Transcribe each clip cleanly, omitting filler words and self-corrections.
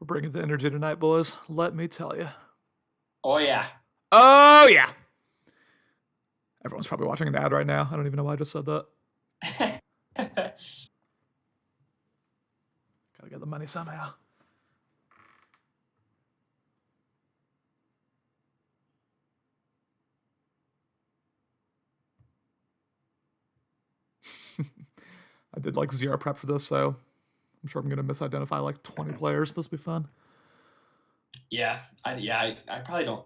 We're bringing the energy tonight, boys. Let me tell you. Oh, yeah. Oh, yeah. Everyone's probably watching an ad right now. I don't even know why I just said that. Gotta get the money somehow. I did like zero prep for this, so I'm sure I'm gonna misidentify like 20 players. This will be fun. Yeah, I probably don't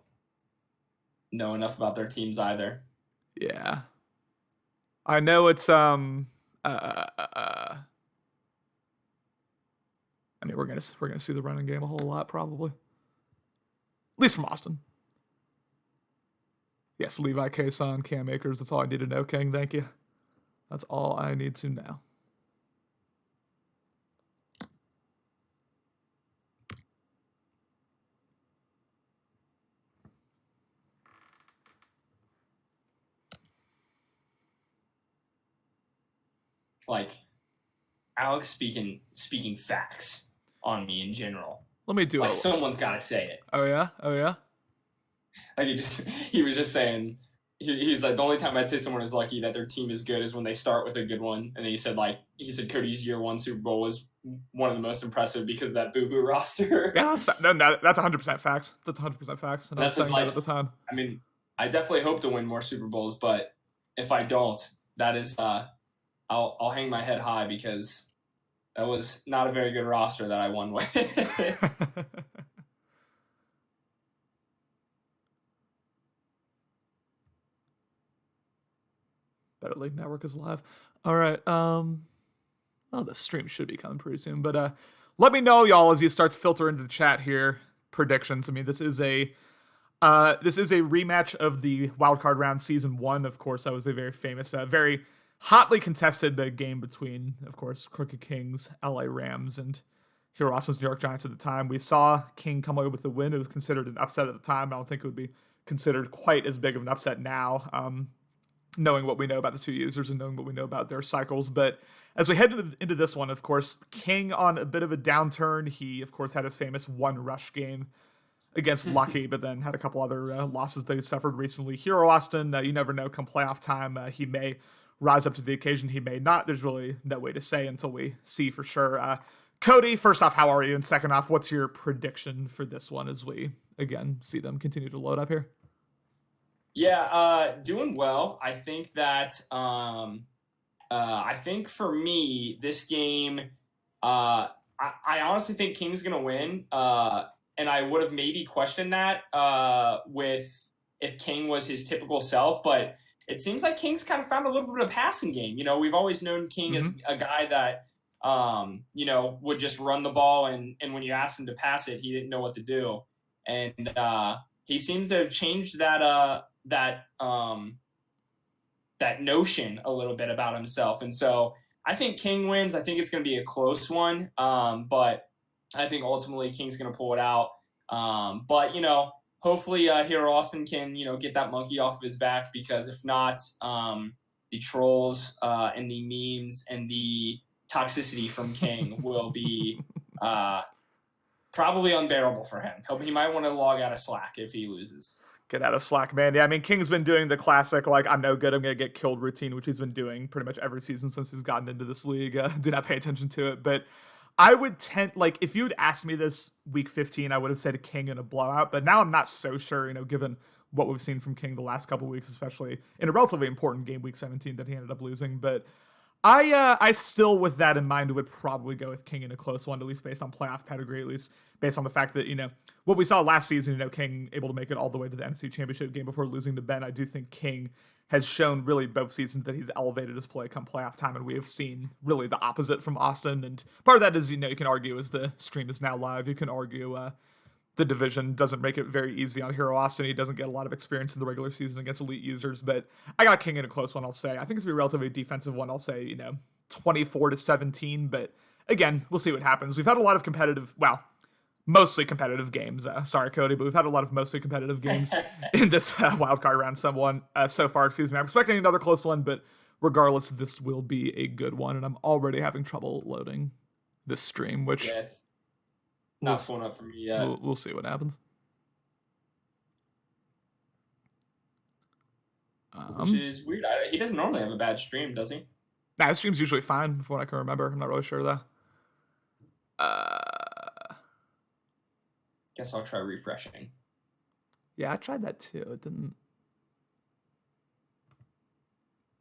know enough about their teams either. Yeah, I know it's I mean, we're gonna see the running game a whole lot probably, at least from Austin. Yes, Levi Kason, Cam Akers. That's all I need to know, King. Thank you. That's all I need to know. Like Alex speaking facts on me in general. Let me do Like it. someone's got to say it. Oh yeah. Oh yeah. Like he was just saying. He's like, the only time I'd say someone is lucky that their team is good is when they start with a good one. And he said Cody's year one Super Bowl was one of the most impressive because of that boo-boo roster. Yeah, that's 100% facts. That's 100% facts. And I was saying that at the time. I mean, I definitely hope to win more Super Bowls, but if I don't, that is I'll hang my head high because that was not a very good roster that I won with. Better League Network is live. All right. Oh, the stream should be coming pretty soon. But let me know, y'all, as you start to filter into the chat here. Predictions. I mean, this is a rematch of the wildcard round season 1. Of course, that was a very famous, very hotly contested game between, of course, Crooked Kings, LA Rams, and Hero Austin's New York Giants at the time. We saw King come away with the win. It was considered an upset at the time. I don't think it would be considered quite as big of an upset now. Knowing what we know about the two users and knowing what we know about their cycles. But as we head into this one, of course, King on a bit of a downturn. He, of course, had his famous one rush game against Lucky, but then had a couple other losses that he suffered recently. Hero Austin, you never know, come playoff time, he may rise up to the occasion, he may not. There's really no way to say until we see for sure. Cody, first off, how are you? And second off, what's your prediction for this one as we, again, see them continue to load up here? Yeah, doing well. I think that I think for me, this game, I honestly think King's gonna win. And I would have maybe questioned that with if King was his typical self, but it seems like King's kind of found a little bit of a passing game. You know, we've always known King as a guy that would just run the ball, and when you asked him to pass it, he didn't know what to do. And he seems to have changed that notion a little bit about himself. And so I think King wins. I think it's going to be a close one, but I think ultimately King's going to pull it out. But, hopefully Hero Austin can, get that monkey off of his back, because if not, the trolls and the memes and the toxicity from King will be probably unbearable for him. He might want to log out of Slack if he loses. Get out of Slack, man. Yeah, I mean, King's been doing the classic, like, I'm no good, I'm going to get killed routine, which he's been doing pretty much every season since he's gotten into this league. Do not pay attention to it. But I would if you'd asked me this week 15, I would have said King in a blowout. But now I'm not so sure, given what we've seen from King the last couple weeks, especially in a relatively important game, week 17, that he ended up losing. But I still, with that in mind, would probably go with King in a close one, at least based on playoff pedigree, at least based on the fact that, what we saw last season, King able to make it all the way to the NFC Championship game before losing to Ben. I do think King has shown really both seasons that he's elevated his play come playoff time, and we have seen really the opposite from Austin. And part of that is, you can argue as the stream is now live, you can argue the division doesn't make it very easy on Hero Austin. He doesn't get a lot of experience in the regular season against elite users, but I got King in a close one, I'll say. I think it's going to be a relatively defensive one, I'll say, 24-17, but again, we'll see what happens. We've had a lot of mostly competitive games. Sorry, Cody, but we've had a lot of mostly competitive games in this wildcard round so far, excuse me. I'm expecting another close one, but regardless, this will be a good one, and I'm already having trouble loading this stream, which... Yeah, not pulling up for me yet. We'll see what happens. Which is weird. He doesn't normally have a bad stream, does he? Nah, his stream's usually fine, from what I can remember. I'm not really sure, though. Guess I'll try refreshing. Yeah, I tried that too. It didn't.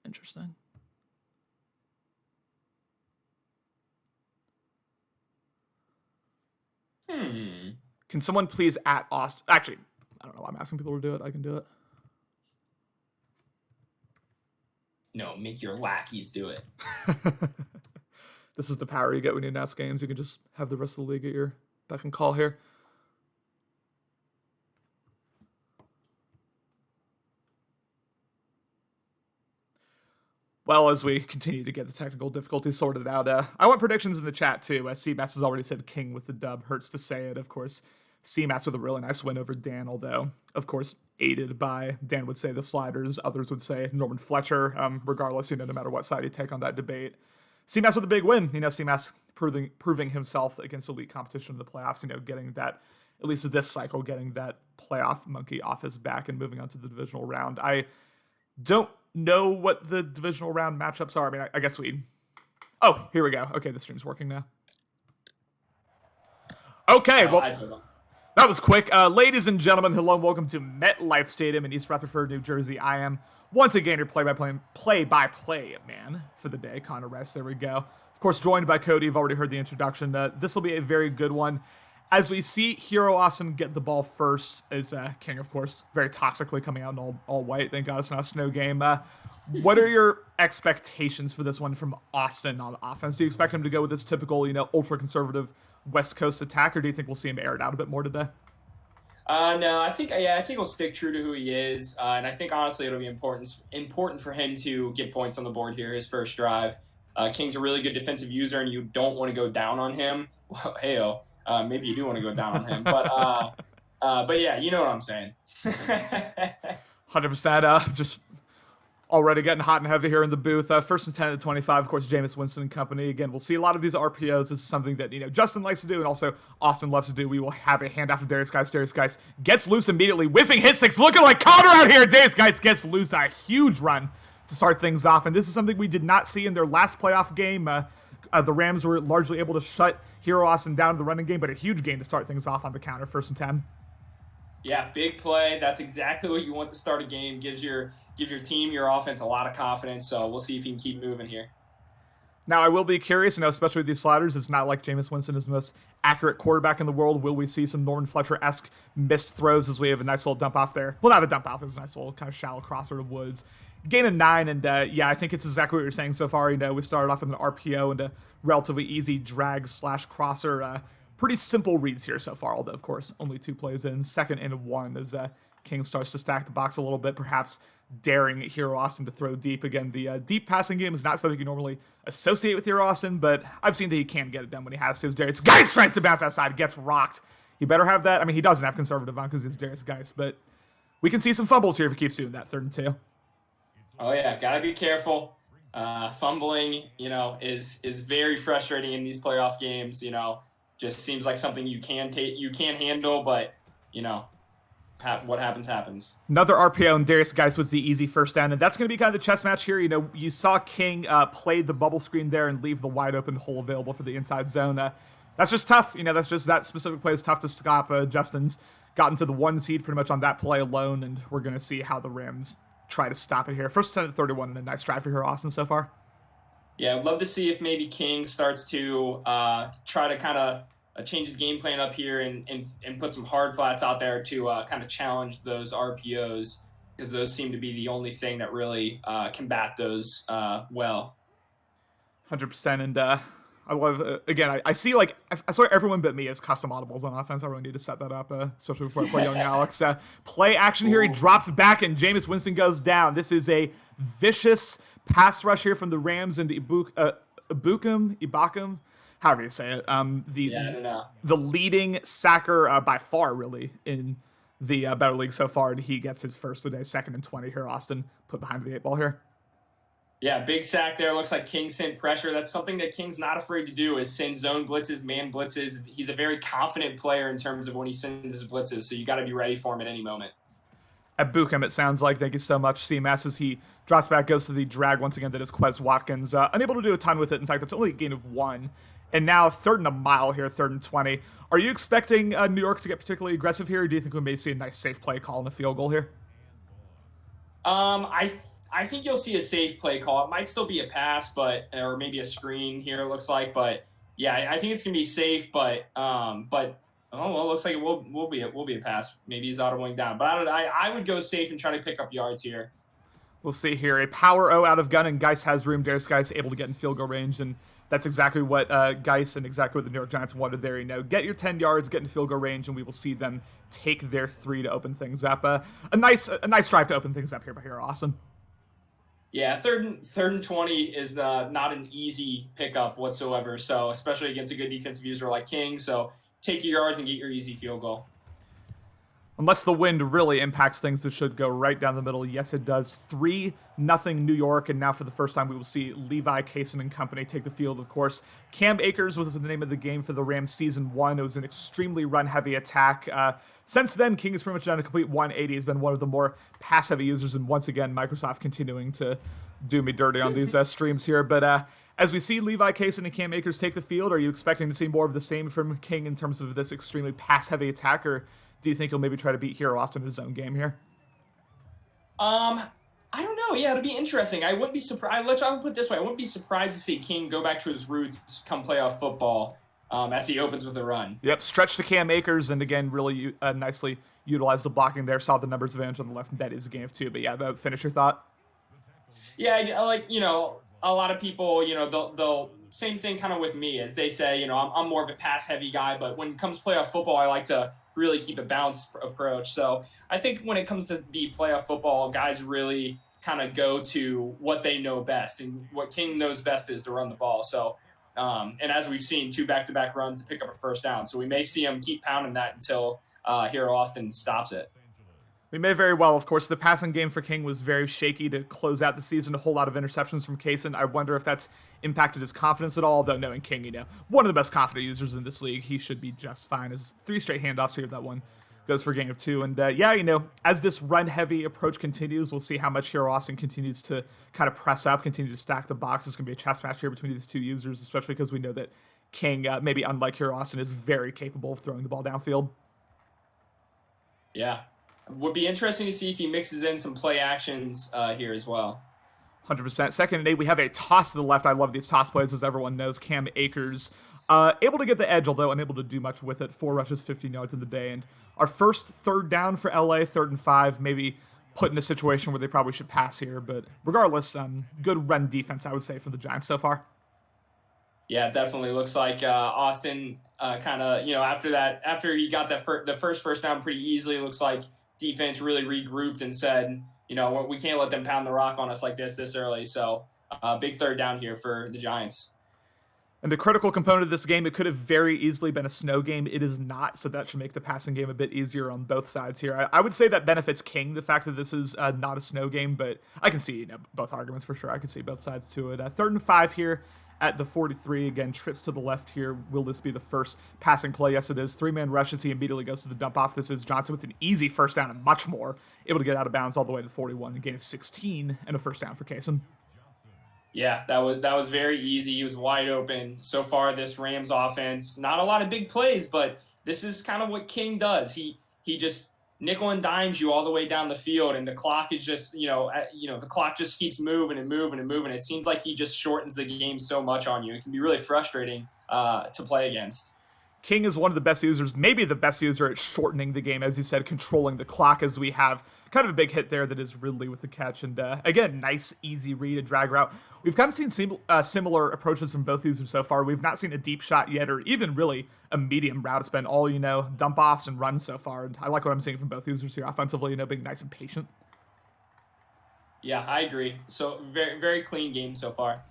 Interesting. Can someone please at Austin? Actually, I don't know why I'm asking people to do it. I can do it. No, make your lackeys do it. This is the power you get when you announce games. You can just have the rest of the league at your beck and call here. Well, as we continue to get the technical difficulties sorted out, I want predictions in the chat too. CMAS has already said King with the dub. Hurts to say it, of course. CMAS with a really nice win over Dan, although, of course, aided by, Dan would say, the Sliders. Others would say Norman Fletcher. Regardless, no matter what side you take on that debate. CMAS with a big win. CMAS proving himself against elite competition in the playoffs. Getting that, at least this cycle, getting that playoff monkey off his back and moving on to the divisional round. I don't know what the divisional round matchups are. I mean, I guess we... Oh, here we go. Okay, the stream's working now. Okay, well... That was quick. Ladies and gentlemen, hello and welcome to MetLife Stadium in East Rutherford, New Jersey. I am, once again, your play-by-play man for the day. Connor Rest, there we go. Of course, joined by Cody. You've already heard the introduction. This will be a very good one. As we see Hero Austin get the ball first, is King, of course, very toxically coming out in all white. Thank God it's not a snow game. What are your expectations for this one from Austin on offense? Do you expect him to go with his typical, ultra-conservative West Coast attack, or do you think we'll see him air it out a bit more today? No, I think he'll stick true to who he is, and I think honestly it'll be important for him to get points on the board here. His first drive, King's a really good defensive user, and you don't want to go down on him. Well, heyo, maybe you do want to go down on him, but yeah, you know what I'm saying. 100%. Just already getting hot and heavy here in the booth. First and 10 to 25, of course, Jameis Winston and company. Again, we'll see a lot of these RPOs. This is something that, Justin likes to do, and also Austin loves to do. We will have a handoff to Darius Geis. Darius Geis gets loose immediately, whiffing hit six, looking like Connor out here. Darius Geis gets loose, a huge run to start things off, and this is something we did not see in their last playoff game. The Rams were largely able to shut Hero Austin down to the running game, but a huge game to start things off on the counter, first and 10. Yeah, big play. That's exactly what you want to start a game. Gives your team, your offense a lot of confidence. So we'll see if he can keep moving here. Now, I will be curious, especially with these sliders. It's not like Jameis Winston is the most accurate quarterback in the world. Will we see some Norman Fletcher-esque missed throws as we have a nice little dump off there? Well, not a dump off. It was a nice little kind of shallow crosser to Woods. Gain of 9, and yeah, I think it's exactly what you're saying so far. We started off with an RPO and a relatively easy drag/crosser. Pretty simple reads here so far, although, of course, only 2 plays in. 2nd and 1 as King starts to stack the box a little bit, perhaps daring Hero Austin to throw deep. Again, the deep passing game is not something you normally associate with Hero Austin, but I've seen that he can get it done when he has to. As Darius Geis tries to bounce outside, gets rocked. He better have that. I mean, he doesn't have conservative on because he's Darius Geis, but we can see some fumbles here if he keeps doing that 3rd and 2. Oh, yeah, gotta be careful. Fumbling, is very frustrating in these playoff games, Just seems like something you can handle, but what happens. Another RPO and Darius Geis with the easy first down, and that's going to be kind of the chess match here. You saw King play the bubble screen there and leave the wide open hole available for the inside zone. That's just tough. That's just that specific play is tough to stop. Justin's gotten to the 1 seed pretty much on that play alone, and we're going to see how the Rams try to stop it here. First 10 to 31, and a nice drive for here, Austin, so far. Yeah, I'd love to see if maybe King starts to try to kind of change his game plan up here and put some hard flats out there to kind of challenge those RPOs, because those seem to be the only thing that really combat those well. 100%. And I love, again, I see I swear everyone but me has custom audibles on offense. I really need to set that up, especially before I play young Alex. Play action here. He drops back and Jameis Winston goes down. This is a vicious pass rush here from the Rams into Ibaka, however you say it. I don't know. The leading sacker by far, really, in the Better League so far, and he gets his first today, 2nd and 20 here. Austin put behind the 8 ball here. Yeah, big sack there. Looks like King sent pressure. That's something that King's not afraid to do is send zone blitzes, man blitzes. He's a very confident player in terms of when he sends his blitzes, so you got to be ready for him at any moment. At Buchem, it sounds like. Thank you so much, CMS, as he drops back, goes to the drag once again. That is Quez Watkins. Unable to do a ton with it. In fact, it's only a gain of 1. And now 3rd and a mile here, 3rd and 20. Are you expecting New York to get particularly aggressive here, or do you think we may see a nice safe play call and a field goal here? I think you'll see a safe play call. It might still be a pass, but or maybe a screen here. It looks like, but yeah, I think it's gonna be safe. But oh well, it looks like it will be a pass. Maybe he's audible down, but I would go safe and try to pick up yards here. We'll see here. A power O out of gun, and Geis has room. Darius Geis able to get in field goal range, and that's exactly what Geis and exactly what the New York Giants wanted there. Get your 10 yards, get in field goal range, and we will see them take their 3 to open things up. A nice drive to open things up here, Austin. Yeah, third and 20 is not an easy pickup whatsoever. So especially against a good defensive user like King. So take your yards and get your easy field goal. Unless the wind really impacts things, this should go right down the middle. Yes, it does. 3-0 New York, and now for the first time we will see Levi Kaysen and company take the field, of course. Cam Akers was the name of the game for the Rams season 1. It was an extremely run-heavy attack. Since then, King has pretty much done a complete 180. He's been one of the more pass-heavy users, and once again, Microsoft continuing to do me dirty on these streams here. But as we see Levi Kaysen and Cam Akers take the field, are you expecting to see more of the same from King in terms of this extremely pass-heavy attack, or do you think he'll maybe try to beat Hero Austin in his own game here? I don't know. Yeah, it'll be interesting. I wouldn't be surprised. I would put it this way. I wouldn't be surprised to see King go back to his roots come playoff football as he opens with a run. Yep, stretch to Cam Akers, and again, really nicely utilized the blocking there. Saw the numbers advantage on the left, and that is a game of 2. But yeah, finish your thought. Yeah, like, a lot of people, they'll same thing kind of with me as they say, I'm more of a pass-heavy guy, but when it comes to playoff football, I like to really keep a balanced approach. So I think when it comes to the playoff football, guys really kind of go to what they know best, and what King knows best is to run the ball. So, and as we've seen, 2 back-to-back runs to pick up a first down. So we may see him keep pounding that until Hero Austin stops it. We may very well. Of course, the passing game for King was very shaky to close out the season. A whole lot of interceptions from Kaysen. I wonder if that's impacted his confidence at all, though knowing King, one of the best confident users in this league, he should be just fine. As 3 straight handoffs here, that one goes for a game of 2. And as this run-heavy approach continues, we'll see how much Hero Austin continues to kind of press up, continue to stack the box. It's going to be a chess match here between these 2 users, especially because we know that King, maybe unlike Hero Austin, is very capable of throwing the ball downfield. Yeah. Would be interesting to see if he mixes in some play actions here as well. 100%. 2nd and 8, we have a toss to the left. I love these toss plays, as everyone knows. Cam Akers able to get the edge, although unable to do much with it. 4 rushes, 15 yards in the day. And our first 3rd down for LA, 3rd and 5, maybe put in a situation where they probably should pass here. But regardless, good run defense, I would say, for the Giants so far. Yeah, definitely looks like Austin kind of, after he got the first down pretty easily, looks like defense really regrouped and said, we can't let them pound the rock on us like this early. So big 3rd down here for the Giants. And the critical component of this game, it could have very easily been a snow game. It is not, so that should make the passing game a bit easier on both sides here. I would say that benefits King, the fact that this is not a snow game, but I can see both arguments for sure. I can see both sides to it. 3rd and 5 here at the 43. Again, trips to the left here. Will this be the first passing play? Yes, it is. 3-man rushes. He immediately goes to the dump off. This is Johnson with an easy first down and much more. Able to get out of bounds all the way to 41. A gain of 16 and a first down for Kaysen. Yeah, that was very easy. He was wide open. So far, this Rams offense, not a lot of big plays, but this is kind of what King does. He just nickel and dimes you all the way down the field, and the clock is just, the clock just keeps moving and moving and moving. It seems like he just shortens the game so much on you. It can be really frustrating to play against. King is one of the best users, maybe the best user at shortening the game, as you said, controlling the clock, as we have kind of a big hit there that is Ridley with the catch. And again, nice, easy read, a drag route. We've kind of seen similar approaches from both users so far. We've not seen a deep shot yet, or even really a medium route. It's been all, dump offs and runs so far. And I like what I'm seeing from both users here offensively, being nice and patient. Yeah, I agree. So very, very clean game so far.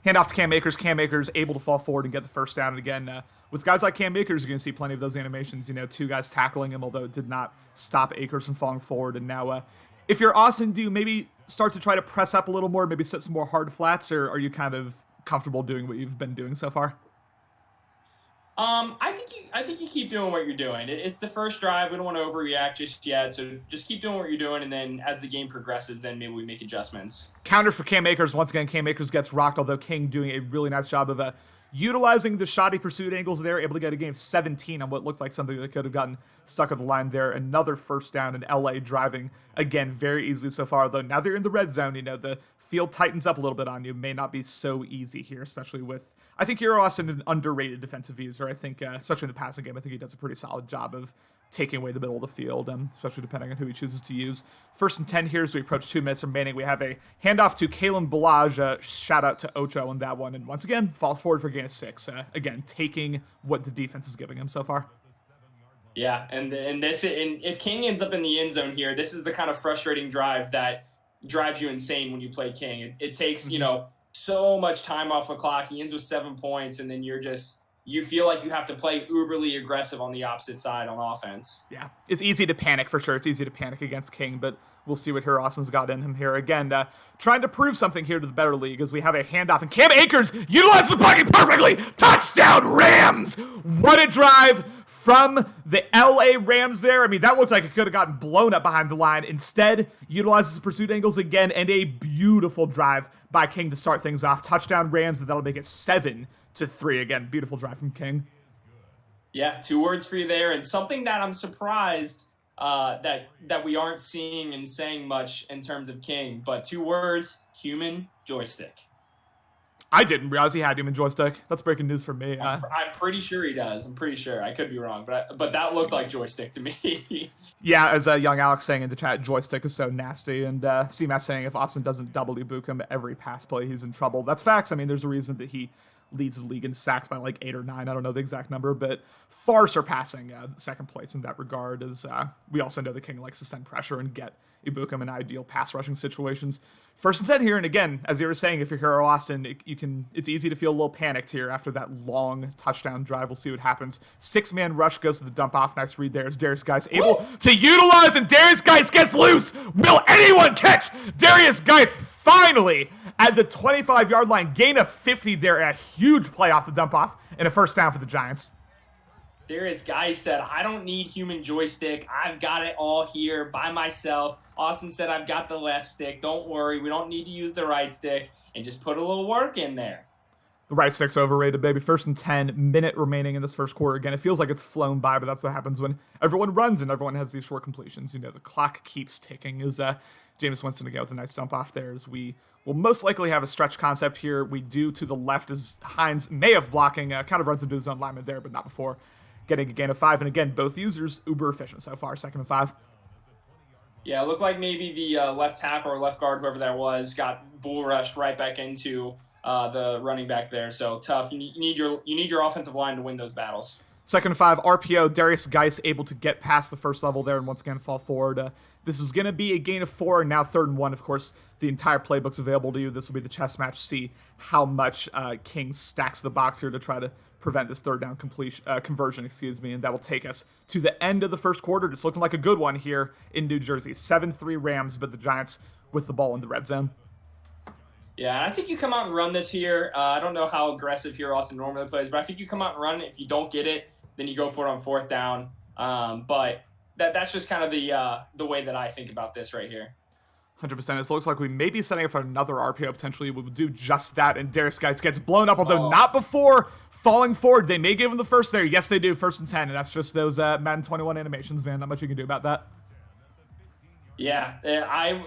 Hand off to Cam Akers. Cam Akers able to fall forward and get the first down. And again, with guys like Cam Akers, you're going to see plenty of those animations, 2 guys tackling him, although it did not stop Akers from falling forward. And now If you're Austin, do you maybe start to try to press up a little more, maybe set some more hard flats, or are you kind of comfortable doing what you've been doing so far? I think you keep doing what you're doing. It's the first drive. We don't want to overreact just yet, so just keep doing what you're doing, and then as the game progresses, then maybe we make adjustments. Counter for Cam Akers. Once again, Cam Akers gets rocked, although King doing a really nice job of utilizing the shoddy pursuit angles there, able to get a game of 17 on what looked like something that could have gotten stuck at the line there. Another first down in LA, driving, again, very easily so far, though now they're in the red zone, the field tightens up a little bit on you. May not be so easy here, especially with, I think Hero Austin an underrated defensive user. I think, especially in the passing game, I think he does a pretty solid job of taking away the middle of the field, especially depending on who he chooses to use. 1st and 10 here as we approach 2 minutes remaining. We have a handoff to Kalen Balaj. Shout out to Ocho on that one. And once again, falls forward for a gain of 6. Again, taking what the defense is giving him so far. Yeah, and if King ends up in the end zone here, this is the kind of frustrating drive that drives you insane when you play King. It takes, so much time off the clock. He ends with 7 points, and then you feel like you have to play uberly aggressive on the opposite side on offense. Yeah, it's easy to panic for sure. It's easy to panic against King, but we'll see what Hero Austin's got in him here. Again, trying to prove something here to the better league as we have a handoff, and Cam Akers utilizes the pocket perfectly. Touchdown Rams! What a drive from the LA Rams there. I mean, that looked like it could have gotten blown up behind the line. Instead, utilizes the pursuit angles again, and a beautiful drive by King to start things off. Touchdown Rams, and that'll make it 7-3. Again, beautiful drive from King. Yeah, 2 words for you there, and something that I'm surprised that we aren't seeing and saying much in terms of King, but 2 words: human joystick. I didn't realize he had human joystick. That's breaking news for me. I'm pretty sure he does. I'm pretty sure. I could be wrong, but that looked like joystick to me. Yeah, as young Alex saying in the chat, joystick is so nasty, and CMAS saying if Austin doesn't double debook him every pass play, he's in trouble. That's facts. I mean, there's a reason that he leads the league in sacks by like 8 or 9. I don't know the exact number, but far surpassing second place in that regard. As we also know the King likes to send pressure and get Ibukum in ideal pass rushing situations. 1st and 10 here, and again, as you were saying, if you're Hero Austin, it's easy to feel a little panicked here after that long touchdown drive. We'll see what happens. 6-man rush goes to the dump off. Nice read there as Darius Geis able to utilize, and Darius Geis gets loose. Will anyone catch Darius Geis finally at the 25-yard line? Gain of 50 there. A huge play off the dump off and a first down for the Giants. Darius Geis said, I don't need human joystick. I've got it all here by myself. Austin said, I've got the left stick. Don't worry. We don't need to use the right stick, and just put a little work in there. The right stick's overrated, baby. 1st and 10, minute remaining in this first quarter. Again, it feels like it's flown by, but that's what happens when everyone runs and everyone has these short completions. The clock keeps ticking. As Jameis Winston again with a nice dump off there, as we will most likely have a stretch concept here. We do to the left as Hines may have blocking, kind of runs into his own lineman there, but not before getting a gain of 5. And again, both users uber efficient so far. 2nd and 5. Yeah, it looked like maybe the left tackle or left guard, whoever that was, got bull rushed right back into the running back there. So tough. You need your offensive line to win those battles. 2nd and 5, RPO. Darius Geis able to get past the first level there and once again fall forward. This is going to be a gain of 4, and now 3rd and 1. Of course, the entire playbook's available to you. This will be the chess match. See how much King stacks the box here to try to prevent this 3rd down conversion, and that will take us to the end of the first quarter. Just looking like a good one here in New Jersey. 7-3 Rams, but the Giants with the ball in the red zone. Yeah, I think you come out and run this here. I don't know how aggressive here Austin normally plays, but I think you come out and run it. If you don't get it, then you go for it on 4th down. But that's just kind of the way that I think about this right here. 100%. It looks like we may be setting up for another RPO potentially. We will do just that, and Darius Geis gets blown up, although not before falling forward. They may give him the first there. Yes, they do. 1st and 10, and that's just those Madden 21 animations, man. Not much you can do about that. Yeah, I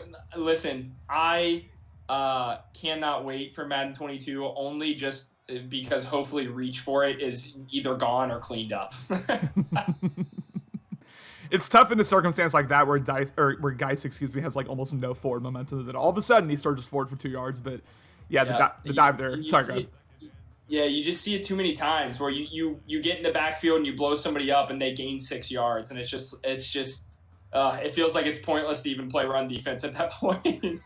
cannot wait for Madden 22, only just because hopefully reach for it is either gone or cleaned up. It's tough in a circumstance like that where Geis has like almost no forward momentum. Then all of a sudden he surges forward for 2 yards. But yeah, the dive there. Sorry, go ahead. Yeah, you just see it too many times where you get in the backfield and you blow somebody up and they gain 6 yards, and it feels like it's pointless to even play run defense at that point.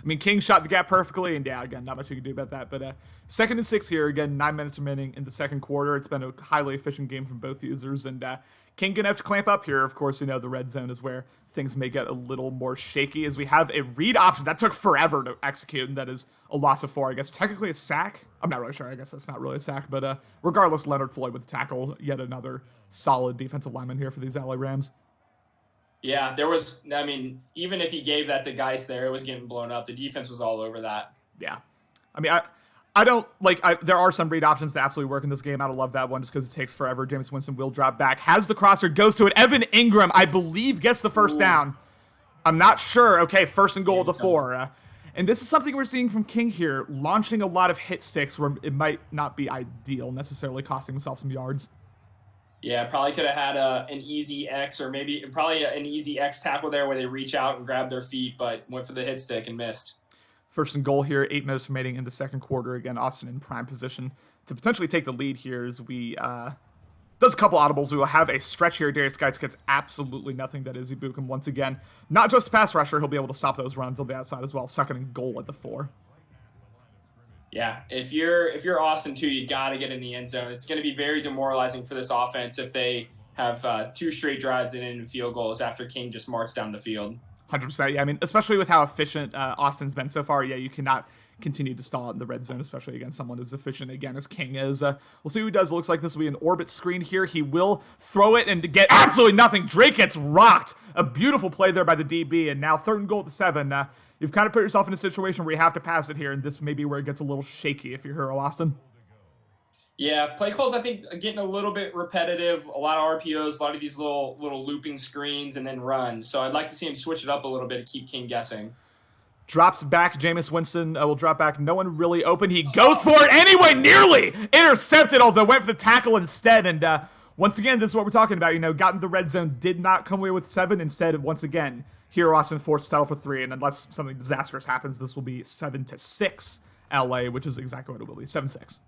I mean, King shot the gap perfectly, and yeah, again, not much you can do about that. But 2nd and 6 here, again, 9 minutes remaining in the second quarter. It's been a highly efficient game from both users, and King gonna have to clamp up here. Of course, the red zone is where things may get a little more shaky, as we have a read option that took forever to execute, and that is a loss of 4. I guess technically a sack. I'm not really sure. I guess that's not really a sack, but regardless, Leonard Floyd with the tackle. Yet another solid defensive lineman here for these LA Rams. Yeah, there was, I mean, even if he gave that to Geis there, it was getting blown up. The defense was all over that. Yeah. I mean, I don't, there are some read options that absolutely work in this game. I don't love that one just because it takes forever. Jameis Winston will drop back. Has the crosser, goes to it. Evan Ingram, I believe, gets the first down. I'm not sure. Okay, 1st and goal at the 4. And this is something we're seeing from King here, launching a lot of hit sticks where it might not be ideal, necessarily costing himself some yards. Yeah, probably could have had an easy X, or maybe probably an easy X tackle there where they reach out and grab their feet, but went for the hit stick and missed. 1st and goal here, 8 minutes remaining in the second quarter. Again, Austin in prime position to potentially take the lead here as we does a couple audibles. We will have a stretch here. Darius Geis gets absolutely nothing. That is Ibukum once again. Not just a pass rusher, he'll be able to stop those runs on the outside as well. 2nd and goal at the 4. Yeah, if you're Austin too, you got to get in the end zone. It's going to be very demoralizing for this offense if they have 2 straight drives and in field goals after King just marched down the field. 100%. Yeah, I mean, especially with how efficient Austin's been so far. Yeah, you cannot continue to stall out in the red zone, especially against someone as efficient again as King is. We'll see who he does. It looks like this will be an orbit screen here. He will throw it and get absolutely nothing. Drake gets rocked. A beautiful play there by the DB, and now 3rd and goal at the 7. You've kind of put yourself in a situation where you have to pass it here, and this may be where it gets a little shaky if you're Hero Austin. Yeah, play calls, I think, are getting a little bit repetitive. A lot of RPOs, a lot of these little looping screens and then runs. So I'd like to see him switch it up a little bit to keep King guessing. Drops back. Jameis Winston will drop back. No one really open. He goes for it anyway. Nearly intercepted, although went for the tackle instead. And once again, this is what we're talking about. Got in the red zone, did not come away with 7. Instead, once again, Hero Austin forced to settle for 3. And unless something disastrous happens, this will be 7-6 LA, which is exactly what it will be. 7-6.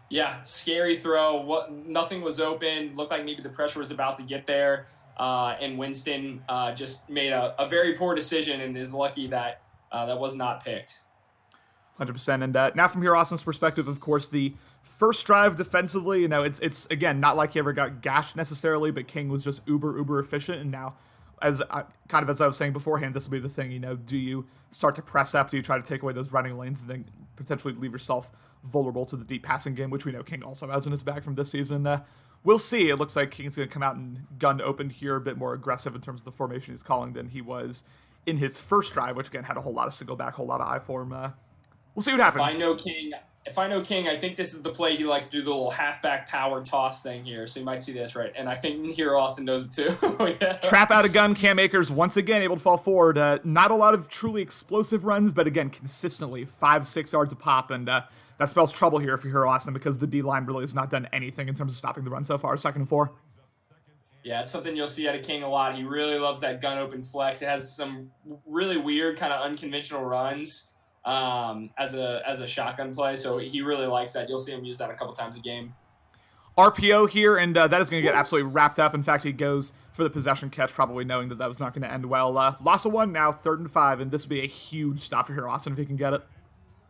Yeah, scary throw. Nothing was open. Looked like maybe the pressure was about to get there. And Winston just made a very poor decision and is lucky that that was not picked. 100%. And now from Hero Austin's perspective, of course, the first drive defensively, it's again, not like he ever got gashed necessarily, but King was just uber efficient. And now, as I was saying beforehand, this will be the thing, do you start to press up? Do you try to take away those running lanes and then potentially leave yourself vulnerable to the deep passing game, which we know King also has in his bag from this season? We'll see. It looks like King's going to come out and gun open here, a bit more aggressive in terms of the formation he's calling than he was in his first drive, which again had a whole lot of single back, whole lot of I form. We'll see what happens. If I know King, I think this is the play he likes to do, the little halfback power toss thing here. So you might see this, right? And I think Hero Austin knows it too. Yeah. Trap out a gun. Cam Akers once again able to fall forward. Not a lot of truly explosive runs, but again, consistently 5-6 yards a pop. And that spells trouble here for Hero Austin because the D-line really has not done anything in terms of stopping the run so far. 2nd and 4. Yeah, it's something you'll see out of King a lot. He really loves that gun open flex. It has some really weird kind of unconventional runs as a shotgun play, so he really likes that. You'll see him use that a couple times a game. RPO here, and that is going to get absolutely wrapped up. In fact, he goes for the possession catch, probably knowing that was not going to end well. Loss of 1 now, 3rd and 5, and this will be a huge stop for Hero Austin if he can get it.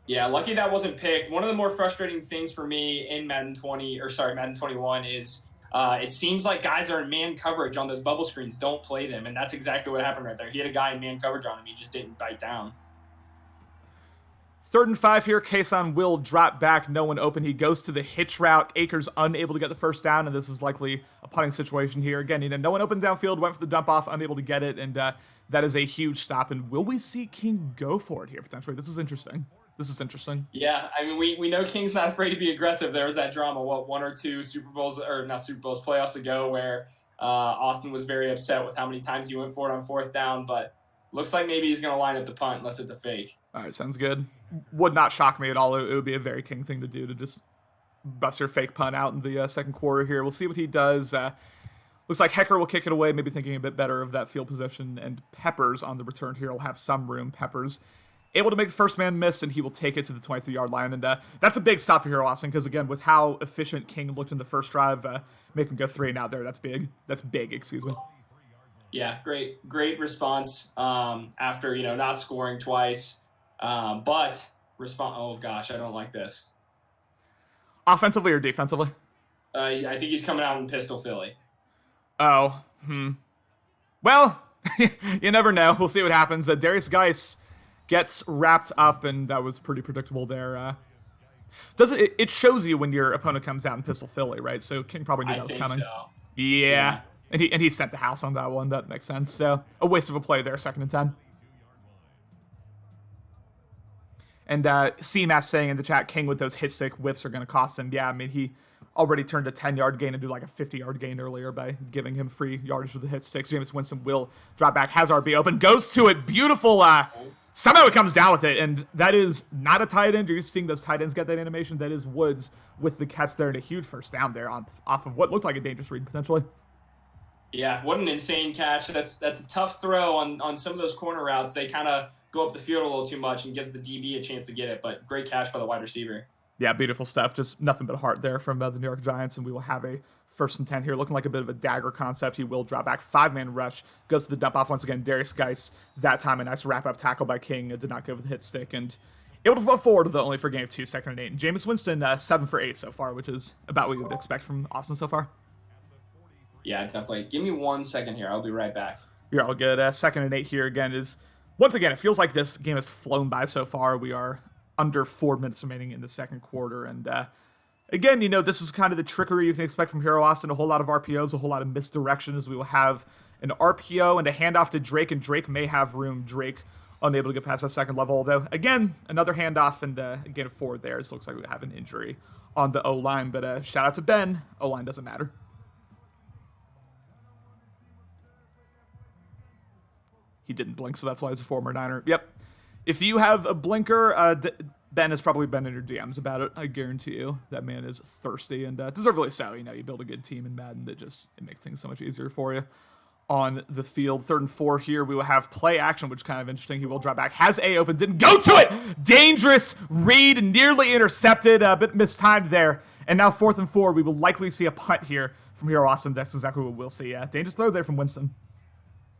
Yeah, lucky that wasn't picked. One of the more frustrating things for me in Madden 21 is it seems like guys are in man coverage on those bubble screens. Don't play them, and that's exactly what happened right there. He had a guy in man coverage on him. He just didn't bite down. 3rd and 5 here. Kason will drop back. No one open. He goes to the hitch route. Akers unable to get the first down, and this is likely a punting situation here. Again, no one open downfield. Went for the dump off. Unable to get it, and that is a huge stop. And will we see King go for it here potentially? This is interesting. Yeah, I mean, we know King's not afraid to be aggressive. There was that drama, 1 or 2 playoffs ago where Austin was very upset with how many times he went for it on 4th down, but looks like maybe he's going to line up the punt unless it's a fake. All right, sounds good. Would not shock me at all. It would be a very King thing to do, to just bust your fake punt out in the second quarter here. We'll see what he does. Looks like Hecker will kick it away, maybe thinking a bit better of that field position, and Peppers on the return here will have some room. Peppers able to make the first man miss, and he will take it to the 23-yard line. And that's a big stop for Hero Austin because, again, with how efficient King looked in the first drive, make him go 3 and out there. That's big. Excuse me. Yeah, great response after, not scoring twice. But respond. Oh gosh, I don't like this. Offensively or defensively? I think he's coming out in Pistol Philly. Oh, well, you never know. We'll see what happens. Darius Geis gets wrapped up, and that was pretty predictable there. Does it shows you when your opponent comes out in Pistol Philly, right? So King probably knew I that was think coming. so. Yeah. Yeah. And he sent the house on that one. That makes sense. So a waste of a play there, 2nd and 10. And CMAS saying in the chat, King with those hit stick whiffs are going to cost him. Yeah, I mean, he already turned a 10-yard gain into like a 50-yard gain earlier by giving him free yardage with the hit sticks. Jameis Winston will drop back, has RB open, goes to it. Beautiful. Somehow it comes down with it, and that is not a tight end. You're used to seeing those tight ends get that animation. That is Woods with the catch there and a huge first down there off of what looked like a dangerous read, potentially. Yeah, what an insane catch. That's a tough throw on some of those corner routes. They kind of go up the field a little too much and gives the DB a chance to get it, but great catch by the wide receiver. Yeah, beautiful stuff. Just nothing but heart there from the New York Giants, and we will have a 1st and 10 here, looking like a bit of a dagger concept. He will drop back, 5-man rush, goes to the dump off once again. Darius Geis, that time a nice wrap-up tackle by King, did not go with the hit stick, and able to fall forward, though, only for a gain of 2, 2nd and 8. And Jameis Winston, 7 for 8 so far, which is about what you would expect from Austin so far. Yeah, definitely. Give me 1 second here. I'll be right back. You're all good. 2nd and 8 here again is, once again, it feels like this game has flown by so far. We are under 4 minutes remaining in the 2nd quarter. And again, this is kind of the trickery you can expect from Hero Austin. A whole lot of RPOs, a whole lot of misdirection, as we will have an RPO and a handoff to Drake, and Drake may have room. Drake unable to get past that 2nd level, although, again, another handoff and again, 4 there. It looks like we have an injury on the O-line, but shout out to Ben. O-line doesn't matter. He didn't blink, so that's why he's a former Niner. Yep. If you have a blinker, Ben has probably been in your DMs about it. I guarantee you. That man is thirsty and deservedly so. You build a good team in Madden it makes things so much easier for you on the field. 3rd and 4 here. We will have play action, which is kind of interesting. He will drop back. Has A open. Didn't go to it. Dangerous read. Nearly intercepted. A bit mistimed there. And now 4th and 4. We will likely see a punt here from Hero Austin. That's exactly what we'll see. Dangerous throw there from Winston.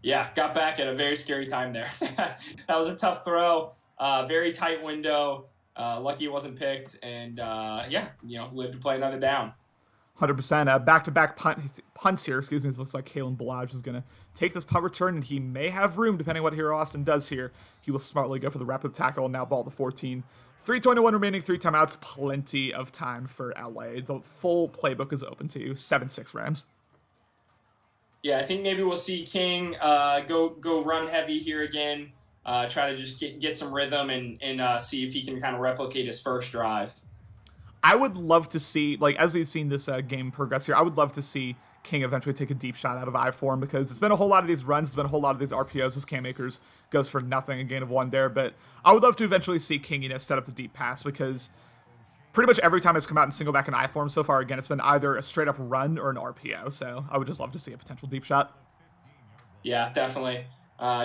Yeah, got back at a very scary time there. That was a tough throw. Very tight window. Lucky it wasn't picked. And, lived to play another down. 100%. Back-to-back punts here. Excuse me. It looks like Kalen Ballage is going to take this punt return, and he may have room, depending on what Hero Austin does here. He will smartly go for the wrap-up tackle, and now ball to 14. 3:21 remaining, 3 timeouts. Plenty of time for LA. The full playbook is open to you. 7-6 Rams. Yeah, I think maybe we'll see King go run heavy here again. Try to just get some rhythm and see if he can kind of replicate his first drive. I would love to see, as we've seen this game progress here, I would love to see King eventually take a deep shot out of I form, because it's been a whole lot of these runs, it's been a whole lot of these RPOs. This Cam Akers goes for nothing, a gain of 1 there, but I would love to eventually see King, set up the deep pass, because pretty much every time it's come out in single back and I form so far, again, it's been either a straight up run or an RPO. So I would just love to see a potential deep shot. Yeah, definitely.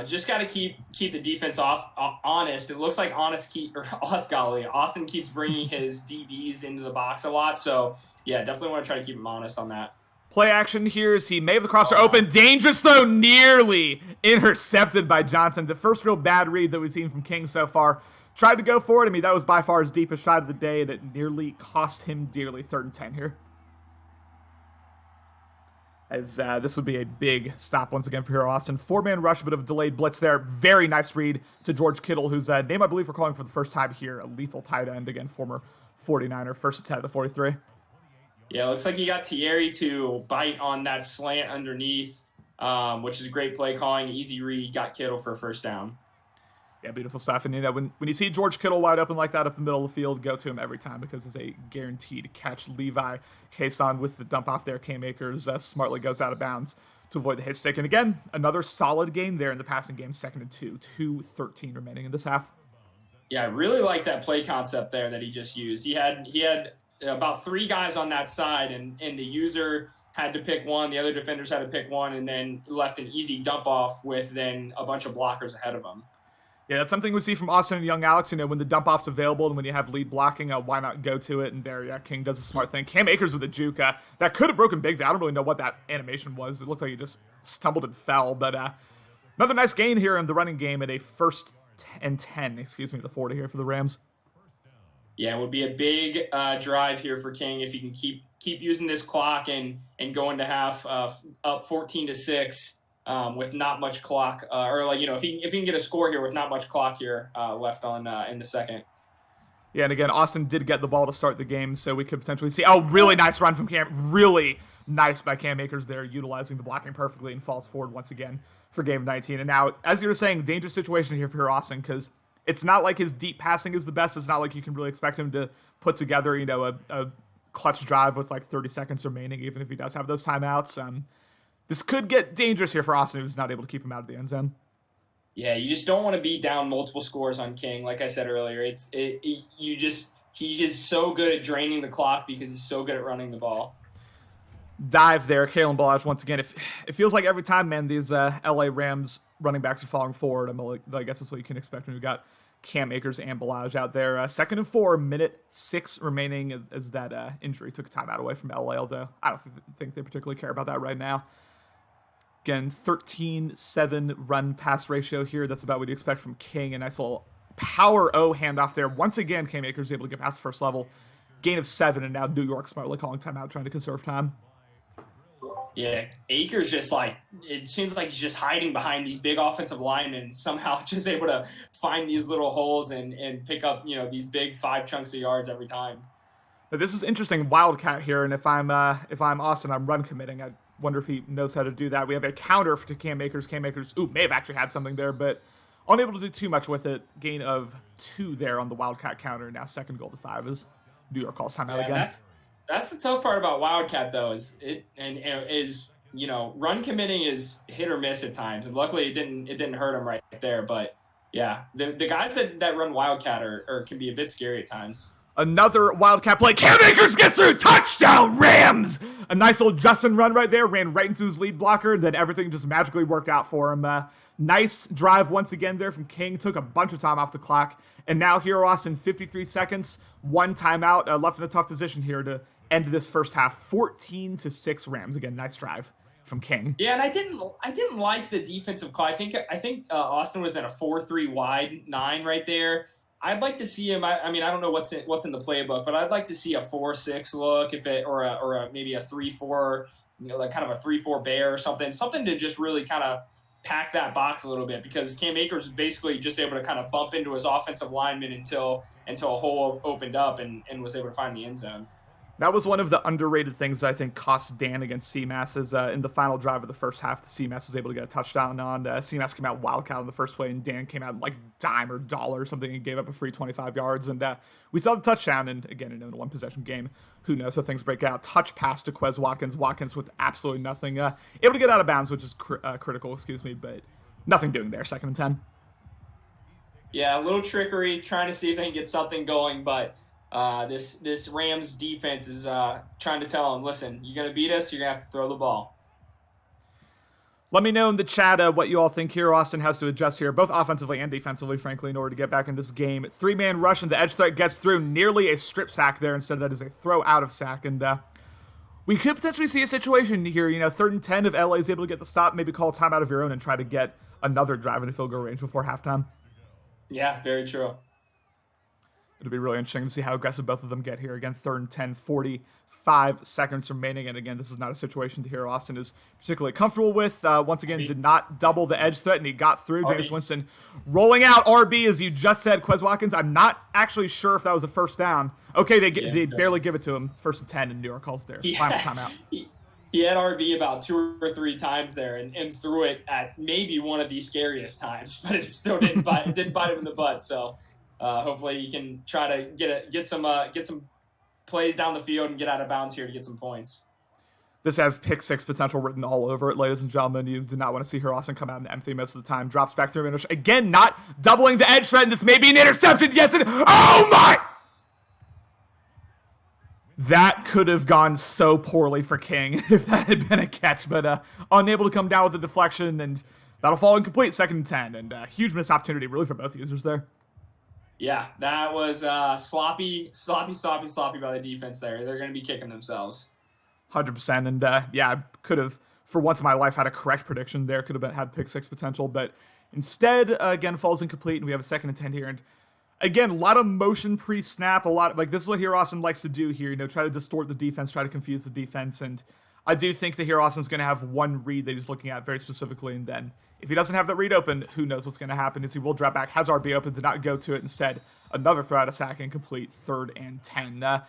Just got to keep the defense honest. It looks like Austin keeps bringing his DBs into the box a lot. So yeah, definitely want to try to keep him honest on that. Play action here is he may have the crosser open. Dangerous though, nearly intercepted by Johnson. The first real bad read that we've seen from King so far. Tried to go for it. I mean, that was by far his deepest shot of the day, and it nearly cost him dearly. 3rd and 10 here. As this would be a big stop once again for Hero Austin. 4-man rush, a bit of a delayed blitz there. Very nice read to George Kittle, whose name I believe we're calling for the first time here. A lethal tight end, again, former 49er, 1st and 10 at the 43. Yeah, looks like he got Thierry to bite on that slant underneath, which is great play calling. Easy read, got Kittle for a first down. Yeah, beautiful stuff. And, when you see George Kittle wide open like that up the middle of the field, go to him every time, because it's a guaranteed catch. Levi Kason with the dump off there. Cam Akers smartly goes out of bounds to avoid the hit stick. And again, another solid game there in the passing game, 2nd and 2. 2:13 remaining in this half. Yeah, I really like that play concept there that he just used. He had about 3 guys on that side, and the user had to pick one. The other defenders had to pick one, and then left an easy dump off with then a bunch of blockers ahead of him. Yeah, that's something we see from Austin and Young Alex. You know, when the dump off's available and when you have lead blocking, why not go to it? And there, yeah, King does a smart thing. Cam Akers with a juke. That could have broken big. I don't really know what that animation was. It looked like he just stumbled and fell. But another nice gain here in the running game at a 1st and 10. Excuse me, the 40 here for the Rams. Yeah, it would be a big drive here for King if he can keep using this clock and go into half up 14-6 with not much clock, or like, you know, if he can get a score here with not much clock here left on in the second. Yeah, and again, Austin did get the ball to start the game, so we could potentially see. Oh, really nice run from Cam. Really nice by Cam Akers there, utilizing the blocking perfectly and falls forward once again for game 19. And now, as you were saying, dangerous situation here for Austin because it's not like his deep passing is the best. It's not like you can really expect him to put together, you know, a clutch drive with like 30 seconds remaining, even if he does have those timeouts. This could get dangerous here for Austin, who's not able to keep him out of the end zone. Yeah, you just don't want to be down multiple scores on King. Like I said earlier, he's just so good at draining the clock because he's so good at running the ball. Dive there, Kalen Ballage once again. It feels like every time, man, these LA Rams running backs are falling forward. I guess that's what you can expect when we got Cam Akers and Ballage out there. 2nd and 4, minute 6 remaining as that injury took a timeout away from LA, although I don't think they particularly care about that right now. Again, 13-7 run-pass ratio here. That's about what you expect from King. A nice little power O handoff there. Once again, Cam Akers able to get past the first level. Gain of 7, and now New York smartly calling timeout, trying to conserve time. Yeah, Akers just like, it seems like he's just hiding behind these big offensive linemen and somehow just able to find these little holes and pick up, you know, these big 5 chunks of yards every time. Now, this is interesting, Wildcat here, and if I'm Austin, I'm run committing. I wonder if he knows how to do that. We have a counter to Cam Akers. Cam Akers, may have actually had something there, but unable to do too much with it. Gain of 2 there on the Wildcat counter. Now 2nd goal to 5 as New York calls timeout again. That's the tough part about Wildcat though, is you know, run committing is hit or miss at times, and luckily it didn't hurt him right there. But yeah, the guys that run Wildcat are can be a bit scary at times. Another Wildcat play. Cam Akers gets through. Touchdown, Rams! A nice old Justin run right there. Ran right into his lead blocker. Then everything just magically worked out for him. Nice drive once again there from King. Took a bunch of time off the clock. And now here, Austin, 53 seconds. 1 timeout. Left in a tough position here to end this first half. 14-6 Rams. Again, nice drive from King. Yeah, and I didn't like the defensive call. I think Austin was in a 4-3 wide 9 right there. I'd like to see him. I mean, I don't know what's in the playbook, but I'd like to see a 4-6 look, or maybe a 3-4, you know, like kind of a 3-4 bear or something to just really kind of pack that box a little bit, because Cam Akers was basically just able to kind of bump into his offensive lineman until a hole opened up and was able to find the end zone. That was one of the underrated things that I think cost Dan against CMAS is in the final drive of the first half, the CMAS was able to get a touchdown on. CMAS came out Wildcat on the first play, and Dan came out like dime or dollar or something and gave up a free 25 yards. And we saw the touchdown, and again, in a 1-possession game, who knows how things break out. Touch pass to Quez Watkins. Watkins with absolutely nothing. Able to get out of bounds, which is critical, but nothing doing there. 2nd and 10. Yeah, a little trickery, trying to see if they can get something going, but this Rams defense is trying to tell them, listen, you're going to beat us, you're going to have to throw the ball. Let me know in the chat what you all think here. Austin has to adjust here, both offensively and defensively, frankly, in order to get back in this game. 3-man rush, and the edge threat gets through. Nearly a strip sack there. Instead of that is a throw out of sack. And we could potentially see a situation here, 3rd and 10 if LA is able to get the stop, maybe call a timeout of your own and try to get another drive into field goal range before halftime. Yeah, very true. It'll be really interesting to see how aggressive both of them get here. Again, 3rd and 10, 45 seconds remaining. And again, this is not a situation here Austin is particularly comfortable with. Once again, did not double the edge threat, and he got through. James Winston rolling out RB, as you just said, Quez Watkins. I'm not actually sure if that was a first down. Okay, they barely give it to him. 1st and 10, and New York calls their final timeout. He had RB about 2 or 3 times there and threw it at maybe one of the scariest times, but it still didn't bite him in the butt. So hopefully he can try to get some plays down the field and get out of bounds here to get some points. This has pick 6 potential written all over it, ladies and gentlemen. You do not want to see her Austin come out and empty most of the time. Drops back 3 minutes. Again, not doubling the edge threat, and this may be an interception. Yes, oh my! That could have gone so poorly for King if that had been a catch, but unable to come down with the deflection, and that'll fall incomplete, 2nd and 10, and huge missed opportunity really for both users there. Yeah, that was sloppy by the defense there. They're going to be kicking themselves. 100%, and yeah, I could have, for once in my life, had a correct prediction there. Could have had pick 6 potential, but instead, again, falls incomplete, and we have a 2nd and 10 here, and again, a lot of motion pre-snap, this is what Here Austin likes to do here, try to distort the defense, try to confuse the defense, and I do think that Here Austin's going to have one read that he's looking at very specifically, and then if he doesn't have that read open, who knows what's going to happen, is he will drop back, has RB open, to not go to it, instead, another throw out of sack, incomplete, 3rd and 10. I'm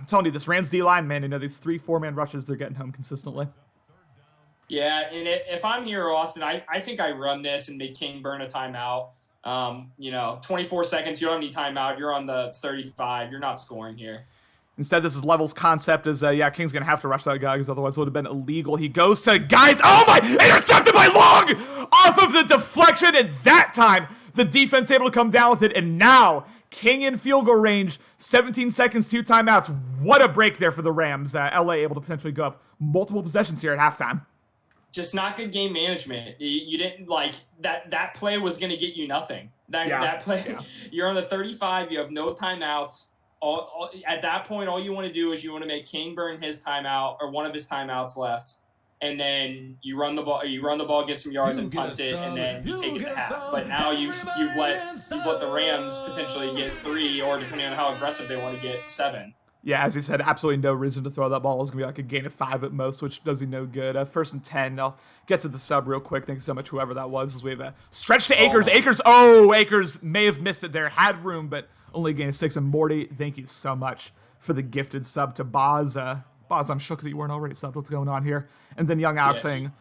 telling you, this Rams D-line, man, these 3-4-man rushes, they're getting home consistently. Yeah, and if I'm Here Austin, I think I run this and make King burn a timeout. 24 seconds, you don't have any timeout, you're on the 35, you're not scoring here. Instead, this is Level's concept is, King's going to have to rush that guy because otherwise it would have been illegal. He goes to guys. Oh my! Intercepted by Long! Off of the deflection, and that time, the defense able to come down with it, and now, King in field goal range, 17 seconds, 2 timeouts. What a break there for the Rams. LA able to potentially go up multiple possessions here at halftime. Just not good game management. You didn't, that play was going to get you nothing. That play, you're on the 35, you have no timeouts. At that point, all you want to do is you want to make King burn his timeout or one of his timeouts left, and then you run the ball, get some yards, and punt it, and then you take it to half. But now you've let the Rams potentially get 3, or depending on how aggressive they want to get, 7. Yeah, as he said, absolutely no reason to throw that ball. It's going to be like a gain of 5 at most, which does you no good. 1st and 10. I'll get to the sub real quick. Thank you so much, whoever that was. As we have a stretch to Akers. Akers may have missed it there. Had room, but only gain of 6. And Morty, thank you so much for the gifted sub to Boz. Boz, I'm shook that you weren't already subbed. What's going on here? And then Young Alex saying,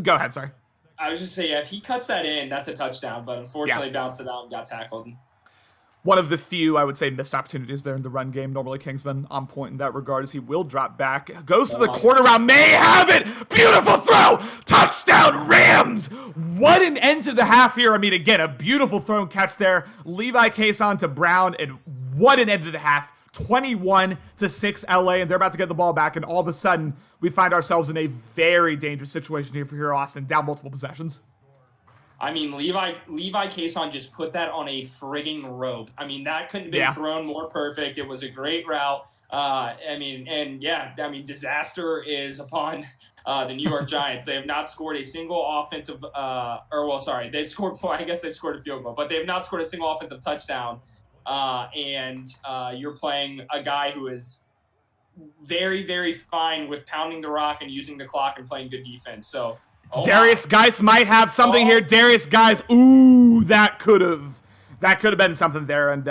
go ahead, sorry. I was just saying, if he cuts that in, that's a touchdown, but unfortunately bounced it out and got tackled. One of the few, I would say, missed opportunities there in the run game. Normally, Kingsman on point in that regard as he will drop back. Goes to the corner route. May have it. Beautiful throw. Touchdown, Rams. What an end to the half here. Again, a beautiful throw and catch there. Levi Case on to Brown, and what an end to the half. 21-6 LA, and they're about to get the ball back, and all of a sudden, we find ourselves in a very dangerous situation here for Here Austin, down multiple possessions. Levi Cason just put that on a frigging rope. That couldn't have been thrown more perfect. It was a great route. Disaster is upon the New York Giants. They have not scored a single offensive, they've scored, I guess they've scored a field goal, but they have not scored a single offensive touchdown. You're playing a guy who is very, very fine with pounding the rock and using the clock and playing good defense. So, Darius Geis might have something here. Darius Geis, ooh, that could have been something there. And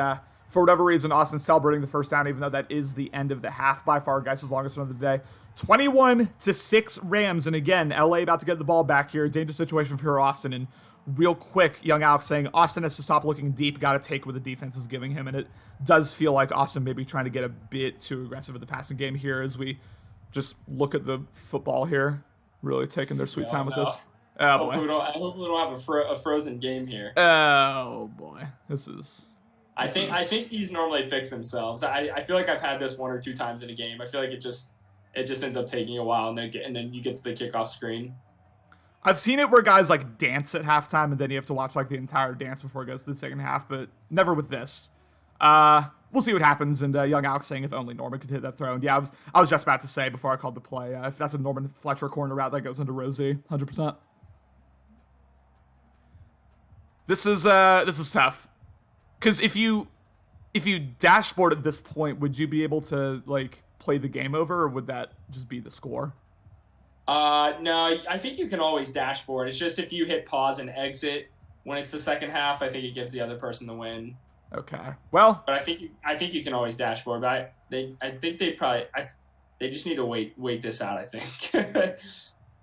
for whatever reason, Austin celebrating the first down, even though that is the end of the half. By far, Geis' longest run of the day. 21-6 Rams, and again, LA about to get the ball back here. Dangerous situation for Austin. And real quick, Young Alex saying Austin has to stop looking deep. Got to take what the defense is giving him, and it does feel like Austin may be trying to get a bit too aggressive in the passing game here as we just look at the football here. Really taking their sweet time with this. Oh, boy. I hope we don't have a frozen game here. Oh, boy. I think these normally fix themselves. I feel like I've had this 1 or 2 times in a game. I feel like it just ends up taking a while, and then you get to the kickoff screen. I've seen it where guys dance at halftime, and then you have to watch the entire dance before it goes to the second half, but never with this. We'll see what happens, and Young Alex saying if only Norman could hit that throw. And yeah, I was just about to say before I called the play, if that's a Norman Fletcher corner route, that goes into Rosie, 100%. This is tough, because if you dashboard at this point, would you be able to play the game over, or would that just be the score? No, I think you can always dashboard. It's just if you hit pause and exit when it's the second half, I think it gives the other person the win. Okay. Well, but I think you can always dashboard. But I think they just need to wait this out. I think.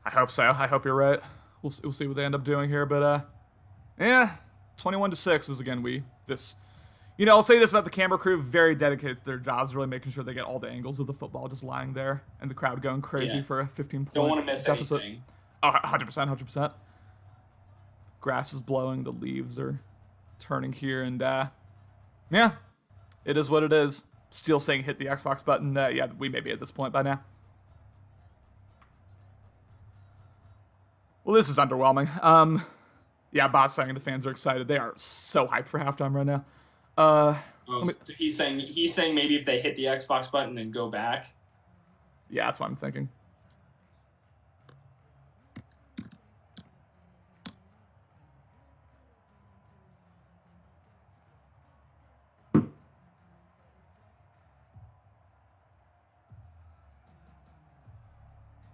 I hope so. I hope you're right. We'll see what they end up doing here. But 21-6 is again I'll say this about the camera crew, very dedicated to their jobs, really making sure they get all the angles of the football just lying there, and the crowd going crazy for a 15-point Don't want to miss deficit. anything. Oh, 100%. Grass is blowing, the leaves are turning here, and it is what it is. Still saying hit the Xbox button. We may be at this point by now. Well, this is underwhelming. Yeah, Bot's saying the fans are excited. They are so hyped for halftime right now. Oh, Let me, so he's saying maybe if they hit the Xbox button and go back. yeah, that's what I'm thinking.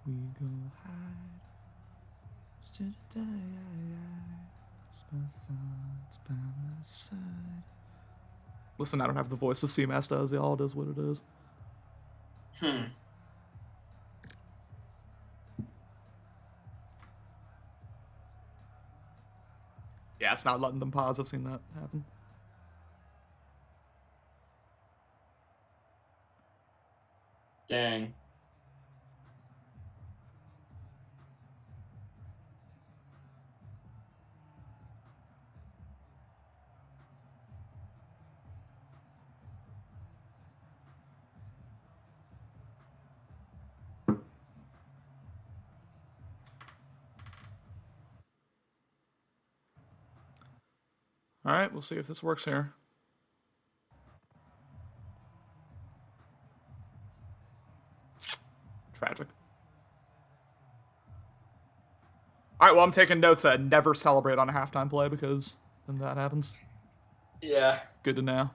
We go hide to the day I lost my thoughts by my side. Listen, I don't have the voice the CMS does. It all does what it is. Yeah, it's not letting them pause. I've seen that happen. Dang. All right, we'll see if this works here. Tragic. All right, well, I'm taking notes that never celebrate on a halftime play because then that happens. Yeah. Good to know.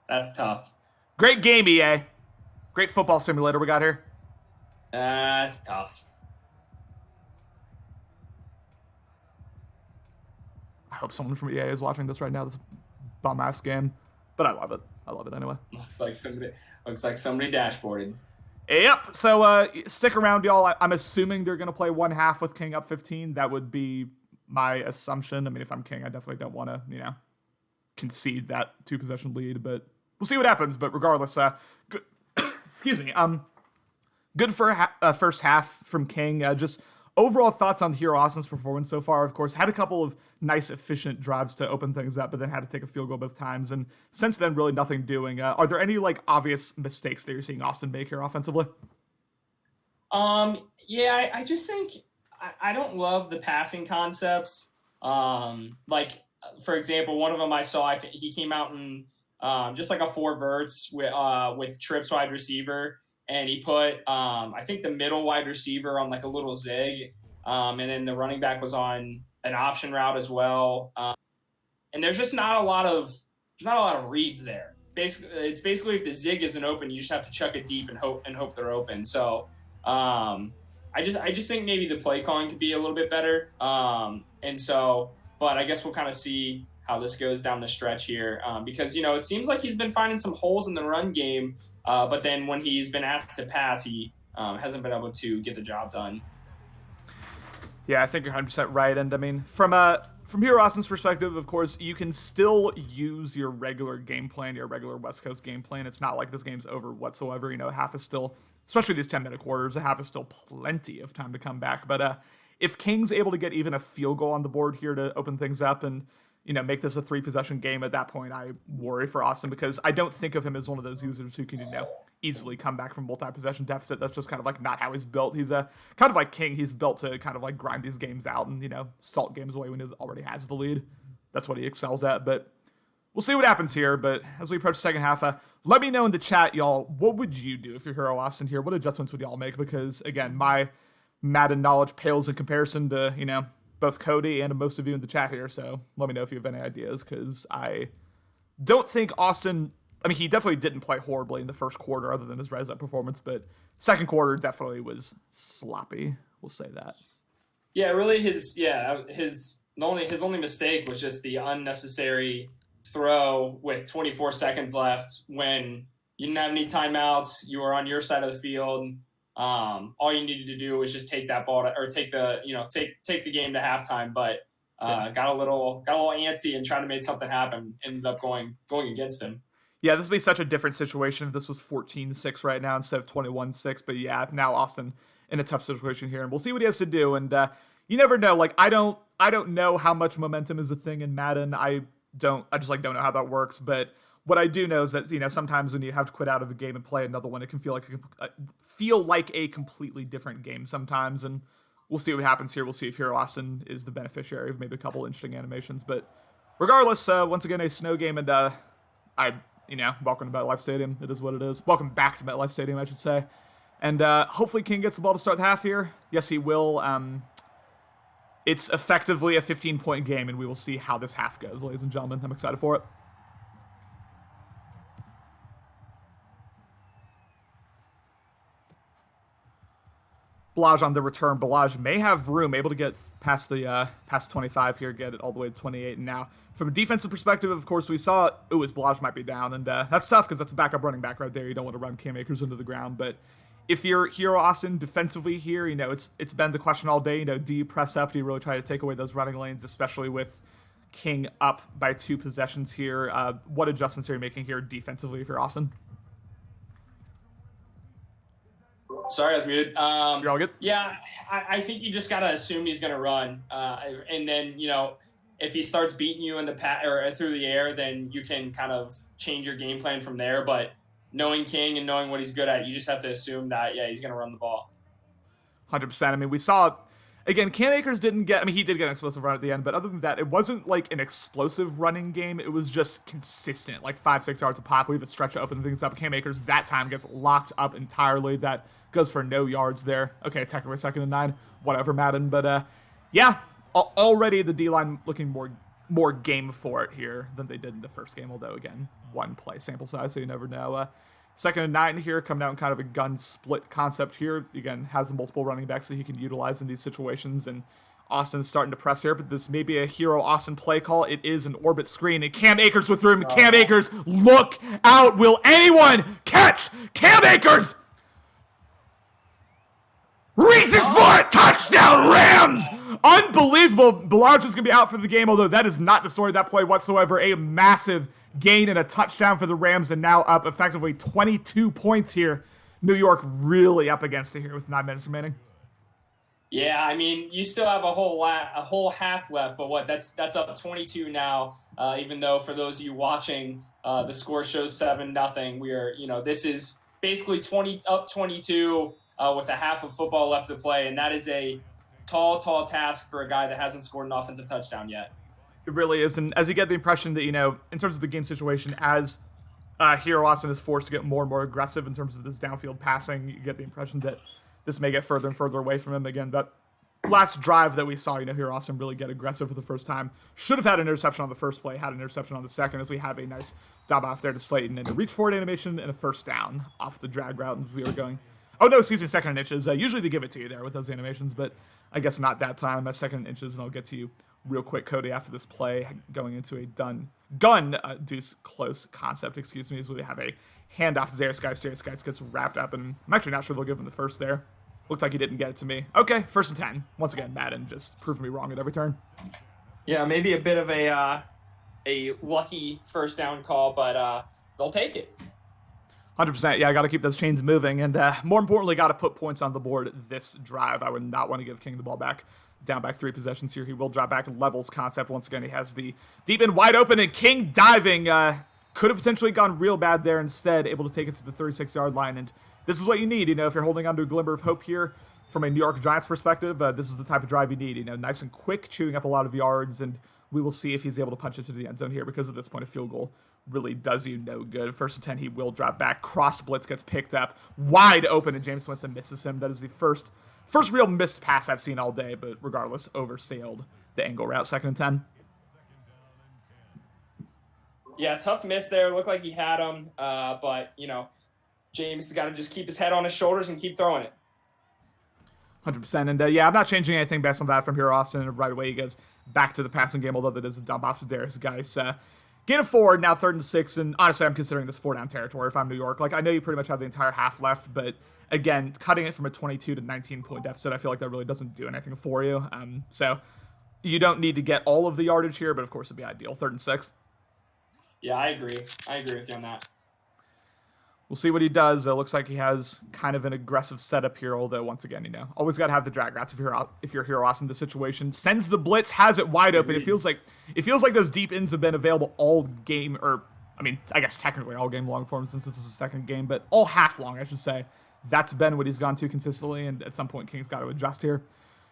That's tough. Great game, EA. Great football simulator we got here. That's tough. I hope someone from EA is watching this right now. This bum ass game, but I love it. I love it anyway. Looks like somebody dashboarded. Yep. So stick around, y'all. I'm assuming they're gonna play one half with King up 15. That would be my assumption. I mean, if I'm King, I definitely don't want to, concede that 2-possession lead. But we'll see what happens. But regardless, good, excuse me. Good for first half from King. Just overall thoughts on Hero Austin's performance so far. Of course, had a couple of nice, efficient drives to open things up, but then had to take a field goal both times. And since then, really nothing doing. Are there any obvious mistakes that you're seeing Austin make here offensively? Yeah, I just think I don't love the passing concepts. For example, one of them I saw, I think he came out in just like a 4 verts with trips wide receiver, and he put I think the middle wide receiver on like a little zig, and then the running back was on an option route as well. And there's just not a lot of reads there. It's basically if the zig isn't open, you just have to chuck it deep and hope they're open. So I just think maybe the play calling could be a little bit better. But I guess we'll kind of see how this goes down the stretch here, because it seems like he's been finding some holes in the run game, but then when he's been asked to pass, he hasn't been able to get the job done. Yeah, I think you're 100% right. And I mean, from Hero Austin's perspective, of course, you can still use your regular game plan, your regular West Coast game plan. It's not like this game's over whatsoever. Half is still, especially these 10-minute quarters, a half is still plenty of time to come back. But if King's able to get even a field goal on the board here to open things up and make this a 3-possession game, at that point I worry for Austin, because I don't think of him as one of those users who can easily come back from multi-possession deficit. That's just kind of not how he's built. He's a kind of like King. He's built to kind of grind these games out and salt games away when he already has the lead. That's what he excels at. But we'll see what happens here. But as we approach the second half, let me know in the chat, y'all, what would you do if you're Hero Austin here? What adjustments would y'all make? Because again, my Madden knowledge pales in comparison to both Cody and most of you in the chat here. So let me know if you have any ideas, because I don't think Austin, I mean, he definitely didn't play horribly in the first quarter other than his res up performance, but second quarter definitely was sloppy. We'll say that. Yeah, really his only mistake was just the unnecessary throw with 24 seconds left when you didn't have any timeouts. You were on your side of the field. All you needed to do was just take that ball take the game to halftime, but got a little antsy and tried to make something happen. Ended up going against him. Yeah, this would be such a different situation if this was 14-6 right now instead of 21-6. But yeah, now Austin in a tough situation here, and we'll see what he has to do. And you never know. I don't know how much momentum is a thing in Madden. I just don't know how that works. But what I do know is that, sometimes when you have to quit out of a game and play another one, it can feel like a completely different game sometimes. And we'll see what happens here. We'll see if Hero Austin is the beneficiary of maybe a couple interesting animations. But regardless, once again, a snow game, and welcome to MetLife Stadium. It is what it is. Welcome back to MetLife Stadium, I should say. And hopefully King gets the ball to start the half here. Yes, he will. It's effectively a 15-point game, and we will see how this half goes, ladies and gentlemen. I'm excited for it. Balaj on the return. Balaj may have room, able to get past 25 here, get it all the way to 28. And now, from a defensive perspective, of course, we saw, Balaj might be down, and that's tough because that's a backup running back right there. You don't want to run Cam Akers into the ground, but if you're Hero Austin defensively here, it's been the question all day. Do you press up? Do you really try to take away those running lanes, especially with King up by 2 possessions here? What adjustments are you making here defensively if you're Austin? Sorry, I was muted. You're all good? Yeah, I think you just got to assume he's going to run. And then, if he starts beating you in the or through the air, then you can kind of change your game plan from there. But knowing King and knowing what he's good at, you just have to assume that, he's going to run the ball. 100%. I mean, we saw, again, Cam Akers he did get an explosive run at the end, but other than that, it wasn't like an explosive running game. It was just consistent, like 5-6 yards a pop. We have a stretch to open things up. Cam Akers that time gets locked up entirely. That goes for no yards there. Okay, technically 2nd and 9, whatever, Madden. But already the D-line looking more game for it here than they did in the first game, although, again, 1 play sample size, so you never know. 2nd and 9 here, coming out in kind of a gun split concept here. Again, has multiple running backs that he can utilize in these situations, and Austin's starting to press here, but this may be a Hero Austin play call. It is an orbit screen, and Cam Akers with room. Cam Akers, look out! Will anyone catch Cam Akers? Reaches for it! Touchdown, Rams! Unbelievable. Balaj is going to be out for the game, although that is not the story of that play whatsoever. A massive gain and a touchdown for the Rams, and now up effectively 22 points here. New York really up against it here with 9 minutes remaining. Yeah, I mean, you still have a whole half left, but that's up 22 now. Even though for those of you watching, the score shows 7-0. We are, this is basically 22 with a half of football left to play, and that is a tall task for a guy that hasn't scored an offensive touchdown yet. It really is, and as you get the impression that, in terms of the game situation, as Hero Austin is forced to get more and more aggressive in terms of this downfield passing, you get the impression that this may get further and further away from him. Again, that last drive that we saw, Hero Austin really get aggressive for the first time. Should have had an interception on the first play, had an interception on the second, as we have a nice dot off there to Slayton, and a reach forward animation and a first down off the drag route as we were going. Oh, no, excuse me, 2nd and inches. Usually they give it to you there with those animations, but I guess not that time. 2nd and inches, and I'll get to you real quick, Cody, after this play, going into a gun deuce close concept, as we have a handoff to Zarius Geis. Zarius Geis gets wrapped up, and I'm actually not sure they'll give him the first there. Looked like he didn't get it to me. Okay, 1st and 10. Once again, Madden just proving me wrong at every turn. Yeah, maybe a bit of a lucky first down call, but they'll take it. 100%. Yeah, I got to keep those chains moving, and more importantly, got to put points on the board this drive. I would not want to give King the ball back down by 3 possessions here. He will drop back and levels concept. Once again, he has the deep and wide open, and King diving could have potentially gone real bad there. Instead, able to take it to the 36-yard line, and this is what you need, if you're holding on to a glimmer of hope here from a New York Giants perspective. This is the type of drive you need, nice and quick, chewing up a lot of yards, and we will see if he's able to punch it to the end zone here, because at this point, a field goal really does you no good. 1st and 10, he will drop back. Cross blitz gets picked up, wide open, and James Winston misses him. That is the first real missed pass I've seen all day, but regardless, oversailed the angle route. 2nd and 10. Yeah, tough miss there. Looked like he had him, but, James has got to just keep his head on his shoulders and keep throwing it. 100%. And I'm not changing anything based on that from Hero Austin. And right away, he goes back to the passing game, although that is a dump off to Darius Geis. Gain of 4, now 3rd and 6. And honestly, I'm considering this 4-down territory if I'm New York. I know you pretty much have the entire half left, but again, cutting it from a 22 to 19-point deficit, I feel like that really doesn't do anything for you. So you don't need to get all of the yardage here, but of course it'd be ideal. 3rd and 6. Yeah, I agree. I agree with you on that. We'll see what he does. It looks like he has kind of an aggressive setup here, although once again, always got to have the drag routes if you're Hero Austin in the situation. Sends the blitz, has it wide open. It feels like those deep ends have been available all game, or I mean, I guess technically all game long for him since this is the second game, but all half long, I should say. That's been what he's gone to consistently, and at some point, King's got to adjust here.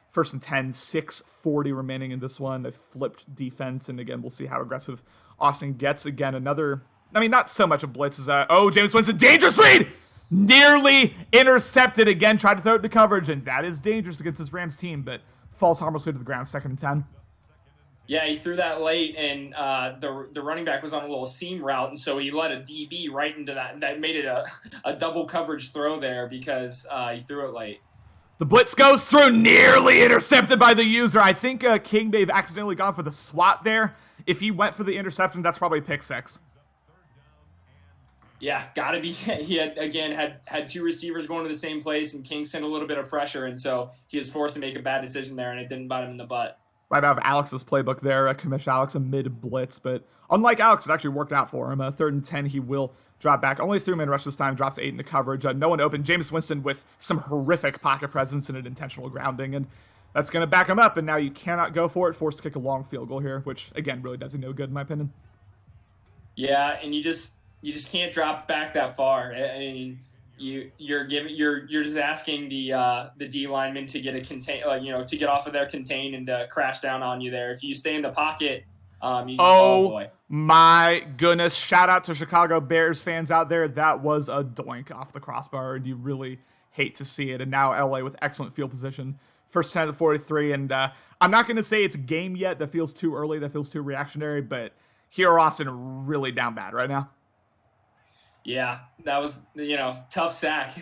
First and 10, 6:40 remaining in this one. They flipped defense, and again, we'll see how aggressive Austin gets. Again, another, I mean, not so much a blitz as James Winston, dangerous read! Nearly intercepted again, tried to throw it to coverage, and that is dangerous against this Rams team, but falls harmlessly to the ground, 2nd and 10. Yeah, he threw that late, and the running back was on a little seam route, and so he let a DB right into that. That made it a double coverage throw there because he threw it late. The blitz goes through, nearly intercepted by the user. I think King may have accidentally gone for the swat there. If he went for the interception, that's probably pick 6. Yeah, gotta be. He had 2 receivers going to the same place, and King sent a little bit of pressure, and so he was forced to make a bad decision there, and it didn't bite him in the butt. Right out of Alex's playbook there, commish Alex a mid-blitz, but unlike Alex, it actually worked out for him. 3rd and 10, he will drop back. Only 3-man rush this time, drops 8 into coverage. No one open. Jameis Winston with some horrific pocket presence and an intentional grounding, and that's going to back him up, and now you cannot go for it. Forced to kick a long field goal here, which, again, really does him no good in my opinion. Yeah, and you just can't drop back that far. I mean, you're just asking the D lineman to get a contain, to get off of their contain and crash down on you there. If you stay in the pocket, oh boy, my goodness! Shout out to Chicago Bears fans out there. That was a doink off the crossbar, and you really hate to see it. And now LA with excellent field position. First 10 to 43, and I'm not going to say it's game yet. That feels too early. That feels too reactionary. But here, Austin really down bad right now. Yeah, that was, tough sack.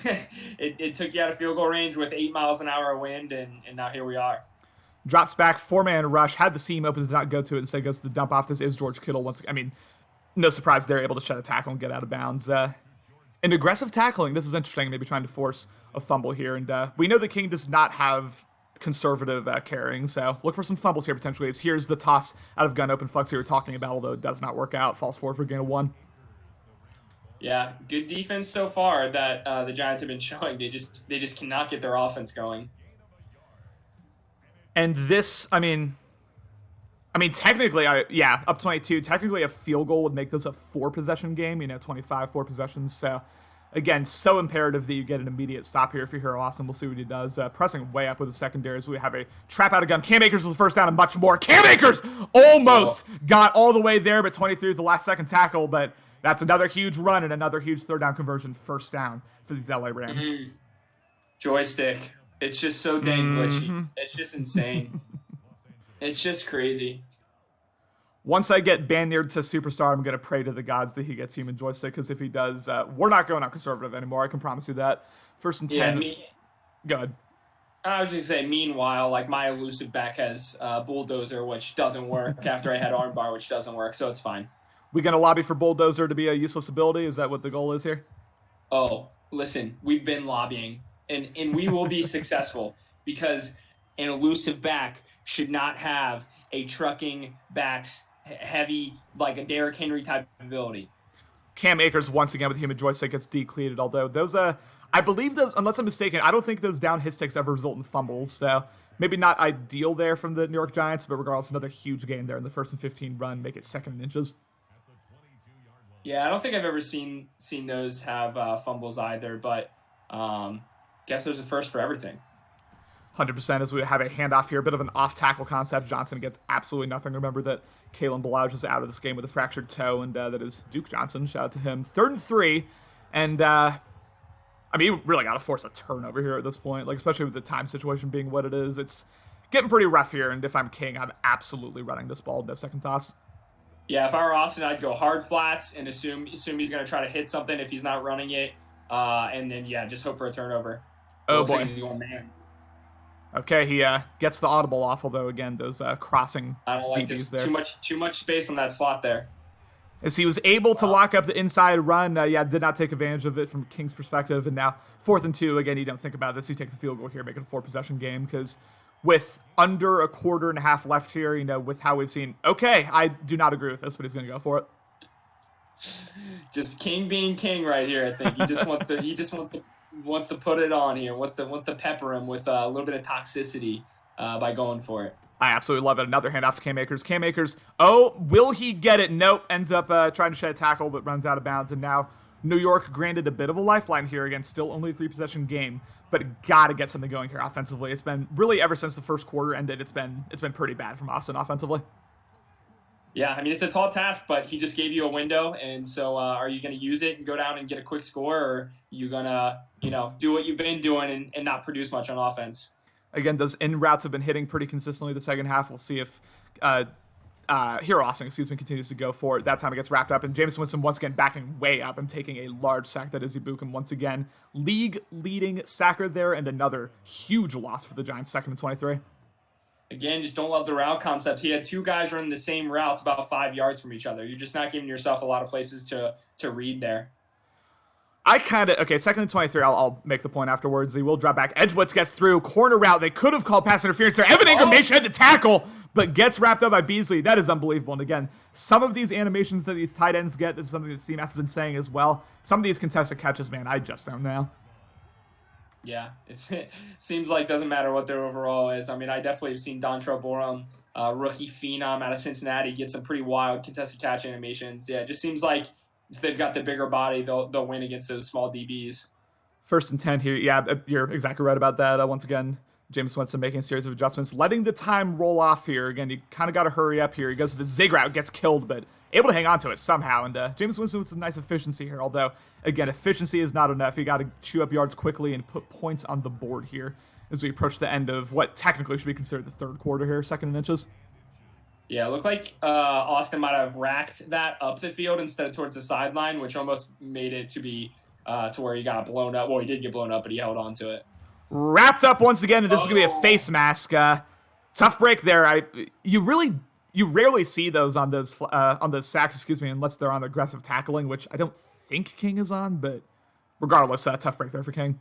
it took you out of field goal range with 8 miles an hour of wind, and now here we are. Drops back, 4-man rush, had the seam open, did not go to it, instead goes to the dump off. This is George Kittle. No surprise they're able to shut a tackle and get out of bounds. And aggressive tackling, this is interesting, maybe trying to force a fumble here. And we know the King does not have conservative carrying, so look for some fumbles here potentially. Here's the toss out of gun open flex we were talking about, although it does not work out. Falls forward for a gain of 1. Yeah, good defense so far that the Giants have been showing. They just cannot get their offense going. And this, technically, up 22. Technically, a field goal would make this a 4-possession game. 25, 4 possessions. So, again, so imperative that you get an immediate stop here if you're Hero Austin. We'll see what he does. Pressing way up with the secondary as we have a trap out of gun. Cam Akers with the first down and much more. Cam Akers almost got all the way there, but 23 with the last second tackle. But that's another huge run and another huge 3rd down conversion, first down for these LA Rams. Mm-hmm. Joystick. It's just so dang glitchy. It's just insane. It's just crazy. Once I get Banyard to superstar, I'm going to pray to the gods that he gets human joystick, because if he does, we're not going out conservative anymore. I can promise you that. 1st and 10. Go ahead. I was just saying, meanwhile, my elusive back has bulldozer, which doesn't work, after I had armbar, which doesn't work, so it's fine. We going to lobby for bulldozer to be a useless ability? Is that what the goal is here? Oh, listen, we've been lobbying. And we will be successful, because an elusive back should not have a trucking backs heavy, like a Derrick Henry type ability. Cam Akers once again with human joystick gets decleated, although those I believe those, unless I'm mistaken, I don't think those down hit sticks ever result in fumbles, so maybe not ideal there from the New York Giants, but regardless, another huge gain there in the 1st and 15 run, make it 2nd and inches. Yeah, I don't think I've ever seen those have fumbles either, but guess there's a first for everything. 100% as we have a handoff here, a bit of an off-tackle concept. Johnson gets absolutely nothing. Remember that Kalen Ballage is out of this game with a fractured toe, and that is Duke Johnson. Shout out to him. 3rd and 3, and you really got to force a turnover here at this point, especially with the time situation being what it is. It's getting pretty rough here, and if I'm King, I'm absolutely running this ball. No second thoughts. Yeah, if I were Austin, I'd go hard flats and assume he's going to try to hit something if he's not running it, and then, just hope for a turnover. Oh, boy. Okay, he gets the audible off, although, again, those crossing I don't like DBs this. there. Too much space on that slot there. As he was able to lock up the inside run, did not take advantage of it from King's perspective, and now 4th and 2, again, you don't think about this. You take the field goal here, make it a 4-possession game, because with under a quarter and a half left here, with how we've seen, okay, I do not agree with this, but he's going to go for it. Just King being King right here, I think. He just wants to put it on here. Wants to pepper him with a little bit of toxicity by going for it. I absolutely love it. Another handoff to Cam Akers. Cam Akers, oh, will he get it? Nope. Ends up trying to shed a tackle, but runs out of bounds. And now New York granted a bit of a lifeline here. Again, still only a 3-possession game, but got to get something going here offensively. It's been really, ever since the first quarter ended, it's been pretty bad from Austin offensively. Yeah, I mean, it's a tall task, but he just gave you a window. And so are you going to use it and go down and get a quick score, or are you going to, do what you've been doing and not produce much on offense? Again, those in routes have been hitting pretty consistently the second half. We'll see if Hero Austin, continues to go for it. That time it gets wrapped up, and Jameis Winston once again backing way up and taking a large sack. That is Ibukum once again. League-leading sacker there, and another huge loss for the Giants, 2nd and 23. Again, just don't love the route concept. He had two guys running the same routes about 5 yards from each other. You're just not giving yourself a lot of places to read there. Okay, 2nd and 23, I'll make the point afterwards. He will drop back. Edgewood gets through. Corner route. They could have called pass interference there. Evan Ingram may shed the tackle, but gets wrapped up by Beasley. That is unbelievable. And again, some of these animations that these tight ends get, this is something that CMS has been saying as well. Some of these contested catches, man, I just don't know. Yeah, it seems like doesn't matter what their overall is. I mean, I definitely have seen Dontrell Borum, rookie phenom out of Cincinnati, get some pretty wild contested catch animations. Yeah, it just seems like if they've got the bigger body, they'll win against those small DBs. 1st and 10 here. Yeah, you're exactly right about that. Once again, James Winston making a series of adjustments, letting the time roll off here. Again, you kind of got to hurry up here. He goes to the zig route, gets killed, but able to hang on to it somehow. And James Winston with some nice efficiency here, although, again, efficiency is not enough. You got to chew up yards quickly and put points on the board here as we approach the end of what technically should be considered the third quarter here, 2nd and inches. Yeah, it looked like Austin might have racked that up the field instead of towards the sideline, which almost made it to be to where he got blown up. Well, he did get blown up, but he held on to it. Wrapped up once again, and this is going to be a face mask. Tough break there. You rarely see those on those sacks, unless they're on aggressive tackling, which I don't think King is on, but regardless, tough break there for King.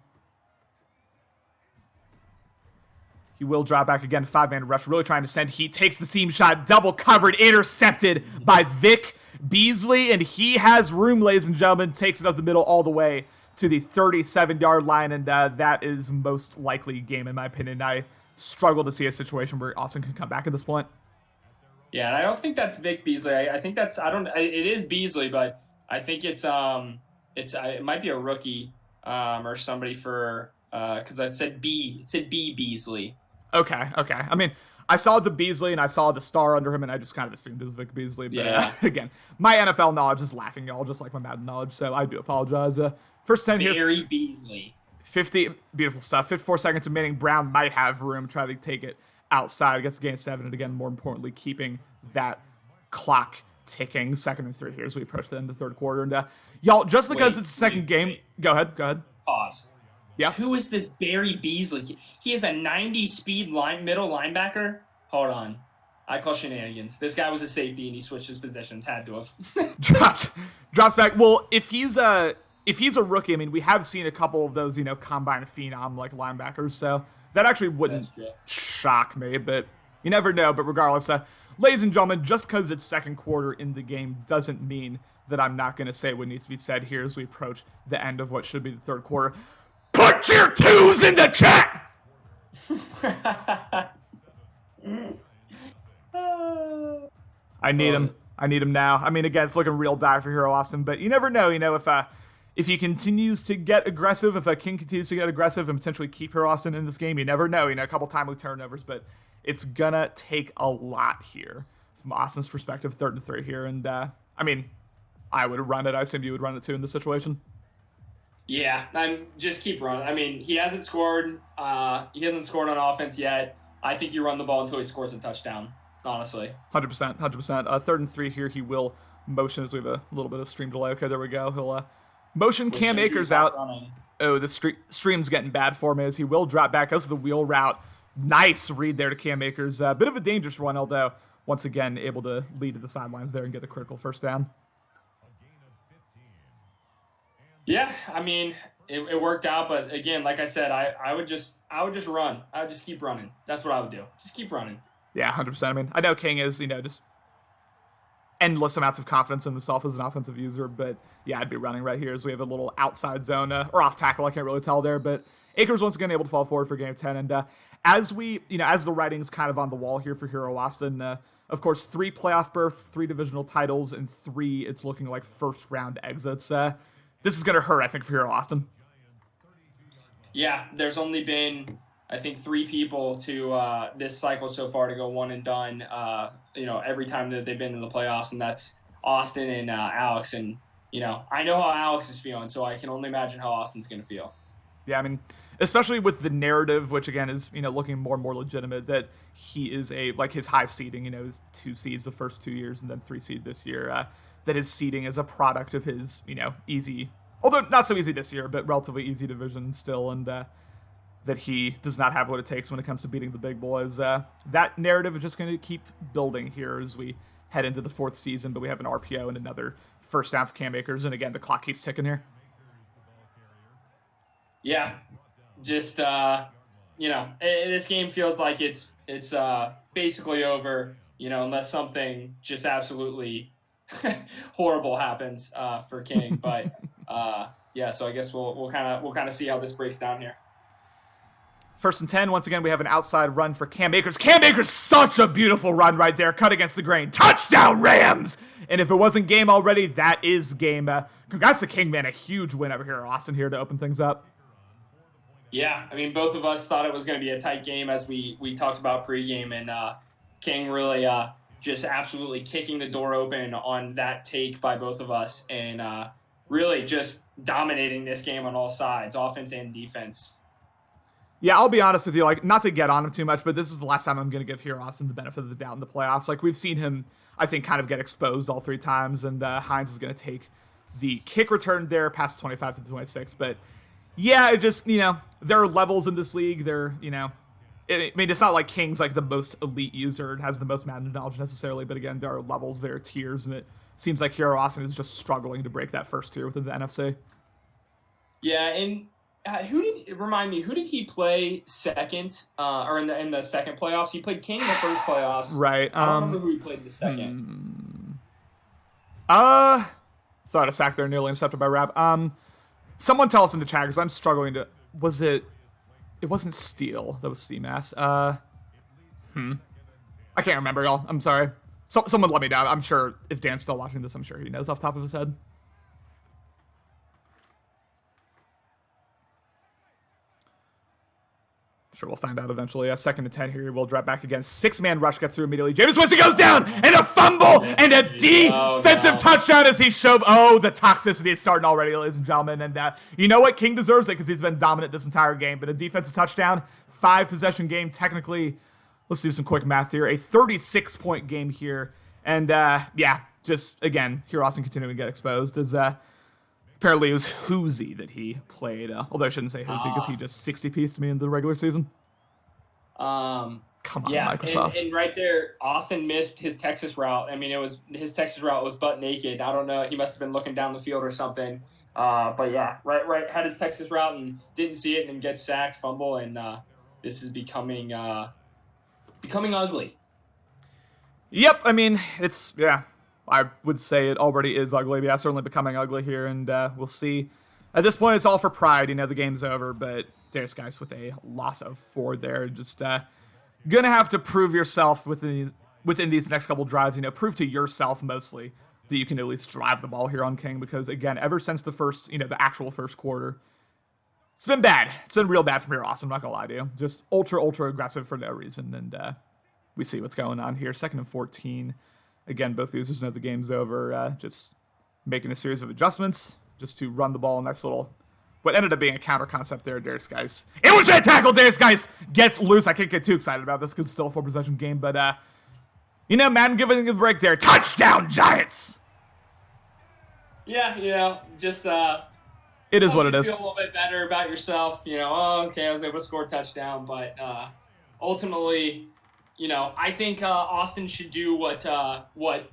He will drop back again, 5-man rush, really trying to send heat, takes the seam shot, double covered, intercepted by Vic Beasley, and he has room, ladies and gentlemen, takes it up the middle all the way to the 37-yard line, and that is most likely game, in my opinion. I struggle to see a situation where Austin can come back at this point. Yeah, and I don't think that's Vic Beasley. I think that's it is Beasley, but I think it might be a rookie or somebody for because it said B Beasley. Okay. I mean, I saw the Beasley and I saw the star under him, and I just kind of assumed it was Vic Beasley. But again, my NFL knowledge is lacking, y'all, just like my Madden knowledge, so I do apologize. 1st 10 here. Barry Beasley. 50, beautiful stuff. 54 seconds remaining. Brown might have room, try to take it outside. Gets the gain 7, and again, more importantly, keeping that clock ticking. 2nd and 3 here as we approach the end of the third quarter. And y'all, just because it's the second game, go ahead. Pause. Yeah. Who is this Barry Beasley? He is a 90 speed middle linebacker. Hold on. I call shenanigans. This guy was a safety and he switched his positions. Had to have. Drops back. Well, if he's a rookie, I mean, we have seen a couple of those, combine phenom like linebackers, so that actually wouldn't shock me, but you never know. But regardless, ladies and gentlemen, just because it's second quarter in the game doesn't mean that I'm not going to say what needs to be said here as we approach the end of what should be the third quarter. Put your 2s in the chat! I need him now. I mean, again, it's looking real dire for Hero Austin, but you never know, if he continues to get aggressive, if King continues to get aggressive and potentially keep Hero Austin in this game, you never know. A couple timely turnovers, but it's gonna take a lot here from Austin's perspective, 3rd and 3 here. And, I mean, I would run it. I assume you would run it too in this situation. Yeah, just keep running. I mean, he hasn't scored. He hasn't scored on offense yet. I think you run the ball until he scores a touchdown, honestly. 100%. 3rd and 3 here. He will motion as we have a little bit of stream delay. Okay, there we go. He'll motion Cam Akers out. Oh, the stream's getting bad for me as he will drop back. Goes to the wheel route. Nice read there to Cam Akers. Bit of a dangerous one, although once again able to lead to the sidelines there and get the critical first down. Yeah, I mean, it worked out, but again, like I said, I would just run. I would just keep running. That's what I would do. Just keep running. Yeah, 100%. I mean, I know King is, just endless amounts of confidence in himself as an offensive user, but yeah, I'd be running right here as we have a little outside zone or off tackle. I can't really tell there, but Akers once again able to fall forward for game 10. And as the writing's kind of on the wall here for Hero Austin, of course, 3 playoff berths, 3 divisional titles, and 3, it's looking like first round exits. This is going to hurt, I think, for Hero Austin. Yeah, there's only been, I think, 3 people to this cycle so far to go one and done, every time that they've been in the playoffs, and that's Austin and Alex. And, I know how Alex is feeling, so I can only imagine how Austin's going to feel. Yeah, I mean, especially with the narrative, which again is, looking more and more legitimate, that he is his high seeding, his 2 seeds the first 2 years and then 3 seed this year, that his seeding is a product of his, easy, although not so easy this year, but relatively easy division still, and that he does not have what it takes when it comes to beating the big boys. That narrative is just going to keep building here as we head into the 4th season, but we have an RPO and another first down for Cam Akers, and again, the clock keeps ticking here. Yeah, just this game feels like it's basically over. Unless something just absolutely horrible happens for King. But so I guess we'll kind of see how this breaks down here. 1st and 10. Once again, we have an outside run for Cam Akers. Cam Akers, such a beautiful run right there, cut against the grain. Touchdown, Rams! And if it wasn't game already, that is game. Congrats to King, man, a huge win over here in Austin here to open things up. Yeah, I mean, both of us thought it was going to be a tight game as we talked about pregame, and King really just absolutely kicking the door open on that take by both of us, and really just dominating this game on all sides, offense and defense. Yeah, I'll be honest with you, not to get on him too much, but this is the last time I'm going to give Hero Austin the benefit of the doubt in the playoffs. We've seen him, I think, kind of get exposed all 3 times, and Hines is going to take the kick return there past 25 to the 26, but yeah, it just, there are levels in this league. It's not like King's the most elite user and has the most Madden knowledge necessarily, but again, there are levels, there are tiers, and it seems like Hero Austin is just struggling to break that first tier within the NFC. Yeah, and who did he play second, or in the second playoffs? He played King in the first playoffs. Right. I don't remember who he played in the second. Thought a sack there, nearly intercepted by Rab. Someone tell us in the chat, because I'm struggling to... It wasn't Steel. That was CMAS. I can't remember, y'all. I'm sorry. Someone let me know. I'm sure if Dan's still watching this, I'm sure he knows off the top of his head. Sure, we'll find out eventually. 2nd and 10 here. We'll drop back again. 6-man rush gets through immediately. Jameis Winston goes down, and a fumble, and a defensive touchdown as he showed. Oh, the toxicity is starting already, ladies and gentlemen. And you know what? King deserves it because he's been dominant this entire game. But a defensive touchdown, 5-possession game. Technically, let's do some quick math here. A 36-point game here. And, just, again, Hero Austin continuing to get exposed as apparently it was Hoosie that he played. Although I shouldn't say Hoosie because he just 60-pieced me in the regular season. Come on, Microsoft. And right there, Austin missed his Texas route. I mean, his Texas route was butt naked. I don't know. He must have been looking down the field or something. But yeah, right, had his Texas route and didn't see it and then gets sacked, fumble, and this is becoming ugly. Yep, I mean, I would say it already is ugly, but yeah, certainly becoming ugly here, and we'll see. At this point, it's all for pride. The game's over, but Darius Geis with a loss of 4 there. Just gonna have to prove yourself within these next couple drives. Prove to yourself mostly that you can at least drive the ball here on King, because again, ever since the actual first quarter, it's been bad. It's been real bad from here, Austin. I'm not gonna lie to you. Just ultra aggressive for no reason, and we see what's going on here. 2nd and 14. Again, both users know the game's over. Just making a series of adjustments just to run the ball. Nice little, what ended up being a counter concept there. Darius Geis. It was a tackle. Darius Geis gets loose. I can't get too excited about this because it's still a 4-possession game. But, Madden giving a break there. Touchdown, Giants. Yeah, just it is what it is. Feel a little bit better about yourself. Okay, I was able to score a touchdown. But ultimately... I think Austin should do what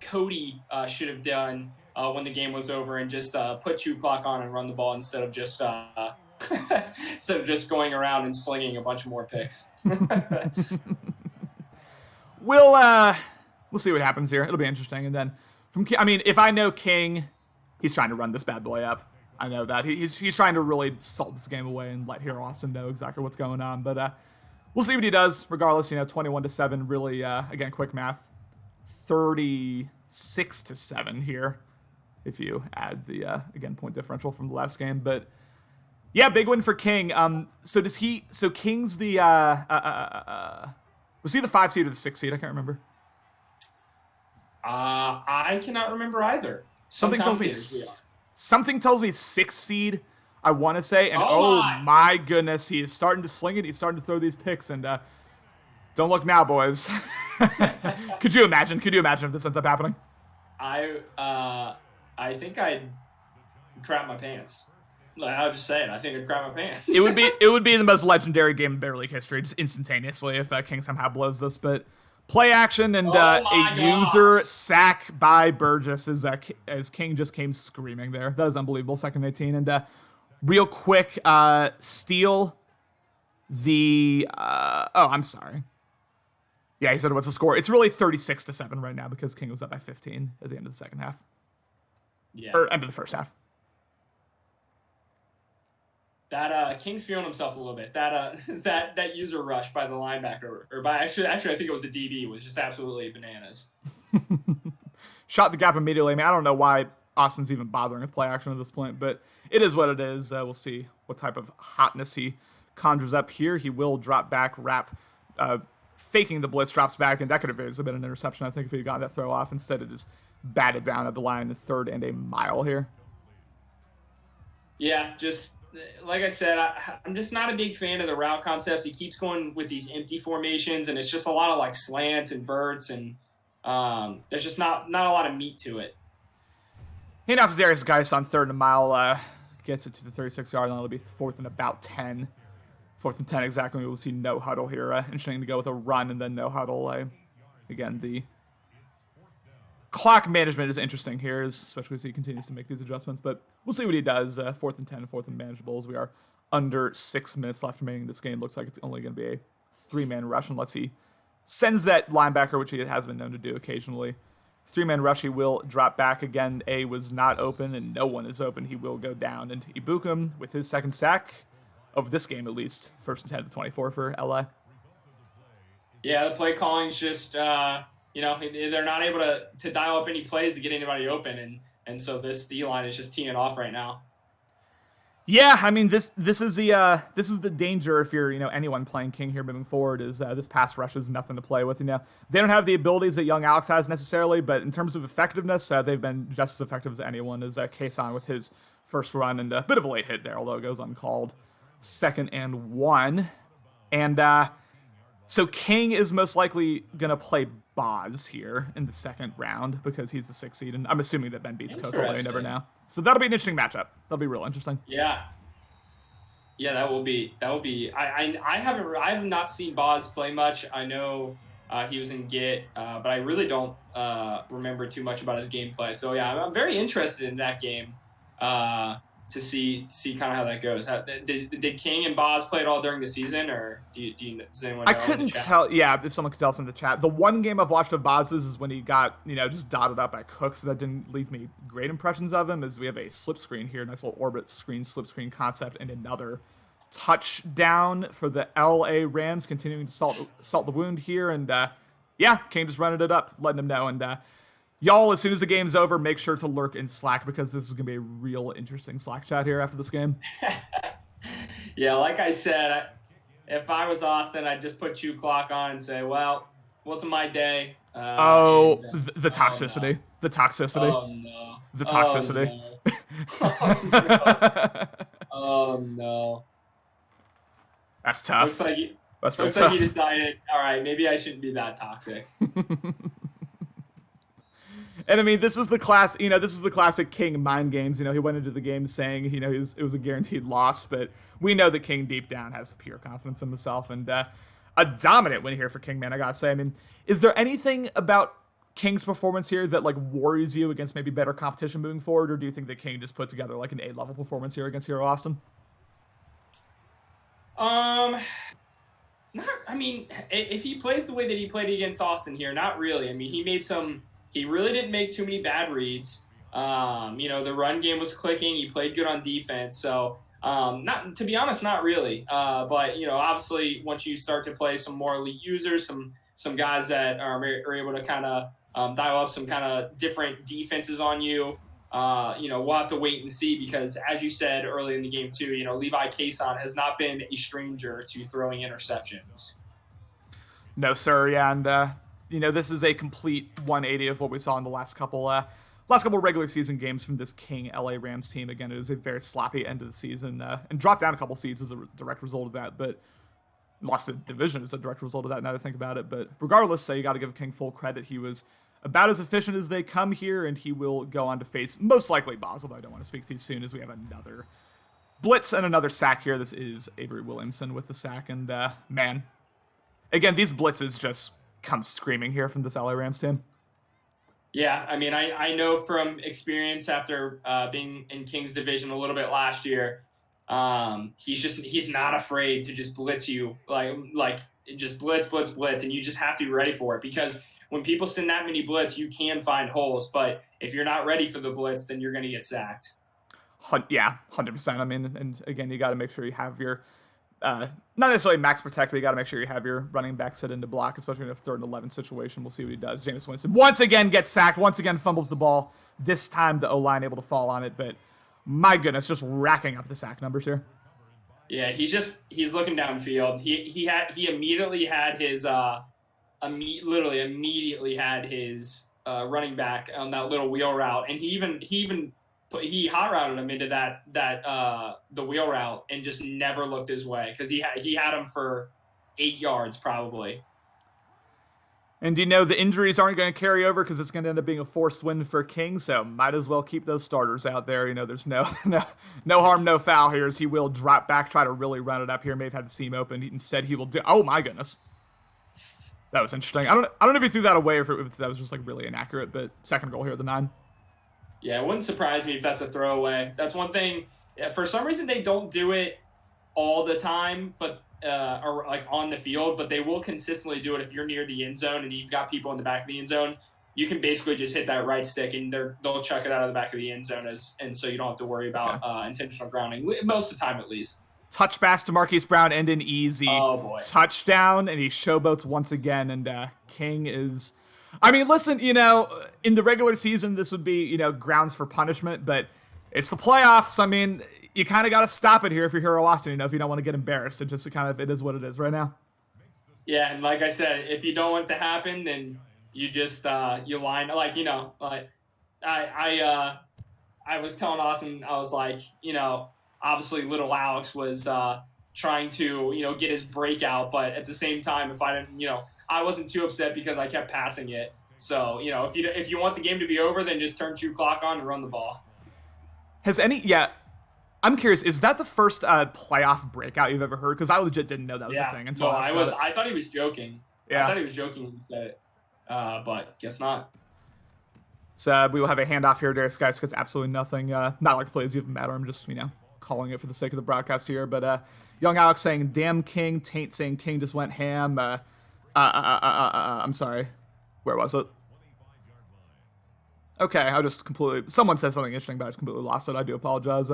Cody should have done when the game was over, and just put shoe clock on and run the ball instead of just going around and slinging a bunch of more picks. We'll see what happens here. It'll be interesting. And then if I know King, he's trying to run this bad boy up. I know that he's trying to really salt this game away and let Hero Austin know exactly what's going on. But we'll see what he does. Regardless, 21-7. Really, again, quick math, 36-7 here. If you add the again point differential from the last game, but yeah, big win for King. So does he? So King's the was he the 5 seed or the 6 seed? I can't remember. I cannot remember either. Something tells me 6 seed. I want to say, and oh my goodness, he is starting to sling it. He's starting to throw these picks, and don't look now, boys. Could you imagine? Could you imagine if this ends up happening? I think I'd crap my pants. I'll just say it. I think I'd crap my pants. It would be the most legendary game in Bear League history, just instantaneously, if King somehow blows this. But play action and a user sack by Burgess as King just came screaming there. That is unbelievable. 2nd 18. And real quick, steal the. I'm sorry. Yeah, he said what's the score? It's really 36-7 right now because King was up by 15 at the end of the second half. Yeah. Or end of the first half. That King's feeling himself a little bit. That user rush by the linebacker, or by actually I think it was a DB, was just absolutely bananas. Shot the gap immediately. I mean, I don't know why Austin's even bothering with play action at this point, but it is what it is. We'll see what type of hotness he conjures up here. He will drop back, wrap, faking the blitz, drops back, and that could have been an interception, I think, if he got that throw off. Instead, it just batted down at the line, 3rd and a mile here. Yeah, just like I said, I'm just not a big fan of the route concepts. He keeps going with these empty formations, and it's just a lot of like slants and verts, and there's just not a lot of meat to it. Handoff to Darius Geis on 3rd and a mile, gets it to the 36-yard line. It'll be 4th and about 10. 4th and 10 exactly. We'll see no huddle here. Interesting to go with a run and then no huddle. Again, the clock management is interesting here, especially as he continues to make these adjustments. But we'll see what he does. 4th and 10, 4th and manageable. As we are under 6 minutes left remaining in this game. Looks like it's only going to be a 3-man rush unless he sends that linebacker, which he has been known to do occasionally. 3-man rush, he will drop back again. A was not open, and no one is open. He will go down. And Ibukum, with his 2nd sack of this game at least, 1st and 10 to 24 for LA. Yeah, the play calling's just, they're not able to dial up any plays to get anybody open, and so this D line is just teeing off right now. Yeah, I mean this is the danger if you're anyone playing King here moving forward is this pass rush is nothing to play with. They don't have the abilities that young Alex has necessarily, but in terms of effectiveness, they've been just as effective as anyone. As Kason with his first run and a bit of a late hit there, although it goes uncalled. 2nd and 1, and so King is most likely gonna play Boz here in the 2nd round because he's the 6th seed, and I'm assuming that Ben beats Coco, but you never know. So that'll be an interesting matchup. That'll be real interesting. Yeah, that will be. I have not seen Boz play much. I know he was in Git, but I really don't remember too much about his gameplay. So yeah, I'm very interested in that game to see kind of how that goes. Did King and Boz play it all during the season, or does anyone know? I couldn't tell. Yeah, if someone could tell us in the chat. The one game I've watched of Boz's is when he got just dotted up by Cook, so that didn't leave me great impressions of him. As we have a slip screen here, nice little orbit screen, slip screen concept, and another touchdown for the LA Rams, continuing to salt the wound here, and King just running it up, letting him know, and y'all, as soon as the game's over, make sure to lurk in Slack because this is going to be a real interesting Slack chat here after this game. Yeah, like I said, if I was Austin, I'd just put Q Clock on and say, well, wasn't my day. The toxicity. No. The toxicity. Oh, no. The toxicity. Oh, no. That's tough. Looks like he decided, all right, maybe I shouldn't be that toxic. And I mean, this is the classic King mind games. He went into the game saying, it was a guaranteed loss, but we know that King deep down has pure confidence in himself, and a dominant win here for King, man. I gotta say, I mean, is there anything about King's performance here that worries you against maybe better competition moving forward, or do you think that King just put together an A-level performance here against Hero Austin? If he plays the way that he played against Austin here, not really. I mean, he really didn't make too many bad reads. The run game was clicking. He played good on defense. So Not to be honest, not really. But obviously, once you start to play some more elite users, some guys that are able to kind of dial up some kind of different defenses on you. We'll have to wait and see because, as you said early in the game too, Levi Kason has not been a stranger to throwing interceptions. No, sir. Yeah, and this is a complete 180 of what we saw in the last couple regular season games from this King LA Rams team. Again, it was a very sloppy end of the season and dropped down a couple seeds as a direct result of that, but lost the division as a direct result of that now that I think about it. But regardless, you got to give King full credit. He was about as efficient as they come here, and he will go on to face most likely Basel, though I don't want to speak too soon as we have another blitz and another sack here. This is Avery Williamson with the sack, and man, again, these blitzes just come screaming here from this LA Rams team. Yeah, I mean, I know from experience after being in King's division a little bit last year, he's not afraid to just blitz you, like just blitz, and you just have to be ready for it because when people send that many blitz, you can find holes, but if you're not ready for the blitz, then you're going to get sacked. Yeah, 100%. I mean, and again, you got to make sure you have your not necessarily max protect, but you got to make sure you have your running back set into block, especially in a 3rd and 11 situation. We'll see what he does. Jameis Winston once again gets sacked, once again fumbles the ball. This time the O-line able to fall on it, but my goodness, just racking up the sack numbers here. Yeah, he's looking downfield. He immediately had his immediately had his running back on that little wheel route, and he hot routed him into the wheel route and just never looked his way because he had him for 8 yards probably. And the injuries aren't going to carry over because it's going to end up being a forced win for King, so might as well keep those starters out there. There's no harm, no foul here as he will drop back, try to really run it up here. May have had the seam open. Instead, he will do. Oh my goodness, that was interesting. I don't know if he threw that away or if that was just like really inaccurate. But second goal here at the 9. Yeah, it wouldn't surprise me if that's a throwaway. That's one thing. For some reason, they don't do it all the time, but or like on the field, but they will consistently do it if you're near the end zone and you've got people in the back of the end zone. You can basically just hit that right stick and they'll chuck it out of the back of the end zone, and so you don't have to worry about intentional grounding most of the time at least. Touch pass to Marquise Brown and an easy touchdown, and he showboats once again. And King is, I mean, listen, in the regular season this would be grounds for punishment, but it's the playoffs. I mean, you kind of got to stop it here if you're Hero Austin, if you don't want to get embarrassed. It just it is what it is right now. Yeah, and like I said, if you don't want it to happen, then you just you line I was telling Austin, I was like, obviously little Alex was trying to get his breakout, but at the same time, if I didn't, I wasn't too upset because I kept passing it. So if you want the game to be over, then just turn 2 clock on and run the ball. I'm curious, is that the first playoff breakout you've ever heard? Because I legit didn't know that was a thing until I thought he was joking. Yeah. I thought he was joking when he said it, but guess not. So we will have a handoff here. Darius Geis gets absolutely nothing. Not like the plays even matter. I'm just calling it for the sake of the broadcast here. But young Alex saying "damn King," Taint saying King just went ham. I'm sorry, where was it? Okay, someone said something interesting, but I just completely lost it. I do apologize.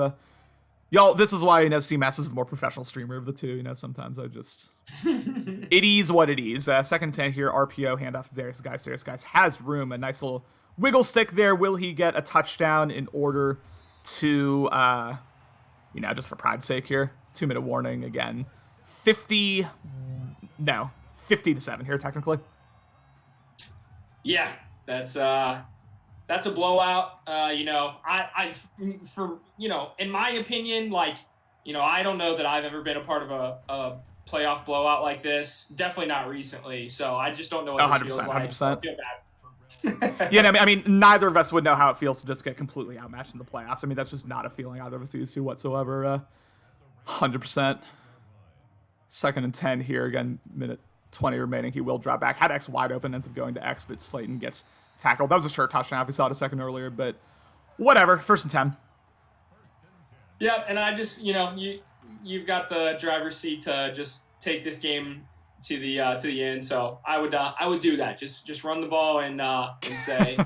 Y'all, this is why, CMAS is the more professional streamer of the two. Sometimes I just... It is what it is. 2nd and 10 here, RPO, handoff to Darius Geis. Darius Geis has room, a nice little wiggle stick there. Will he get a touchdown in order to, just for pride's sake here? 2-minute warning again. 50 to 7 here, technically. Yeah, that's a blowout. In my opinion, I don't know that I've ever been a part of a playoff blowout like this. Definitely not recently. So I just don't know what this feels like. 100%. I feel bad. Yeah, I mean, neither of us would know how it feels to just get completely outmatched in the playoffs. I mean, that's just not a feeling either of us used to whatsoever. 100%. 2nd and 10 here. Again, minute 20 remaining. He will drop back. Had X wide open, ends up going to X, but Slayton gets tackled. That was a sure touchdown if we saw it a second earlier, but whatever. 1st and 10. Yeah, and I just, you've got the driver's seat to just take this game to the end. So I would do that. Just run the ball and say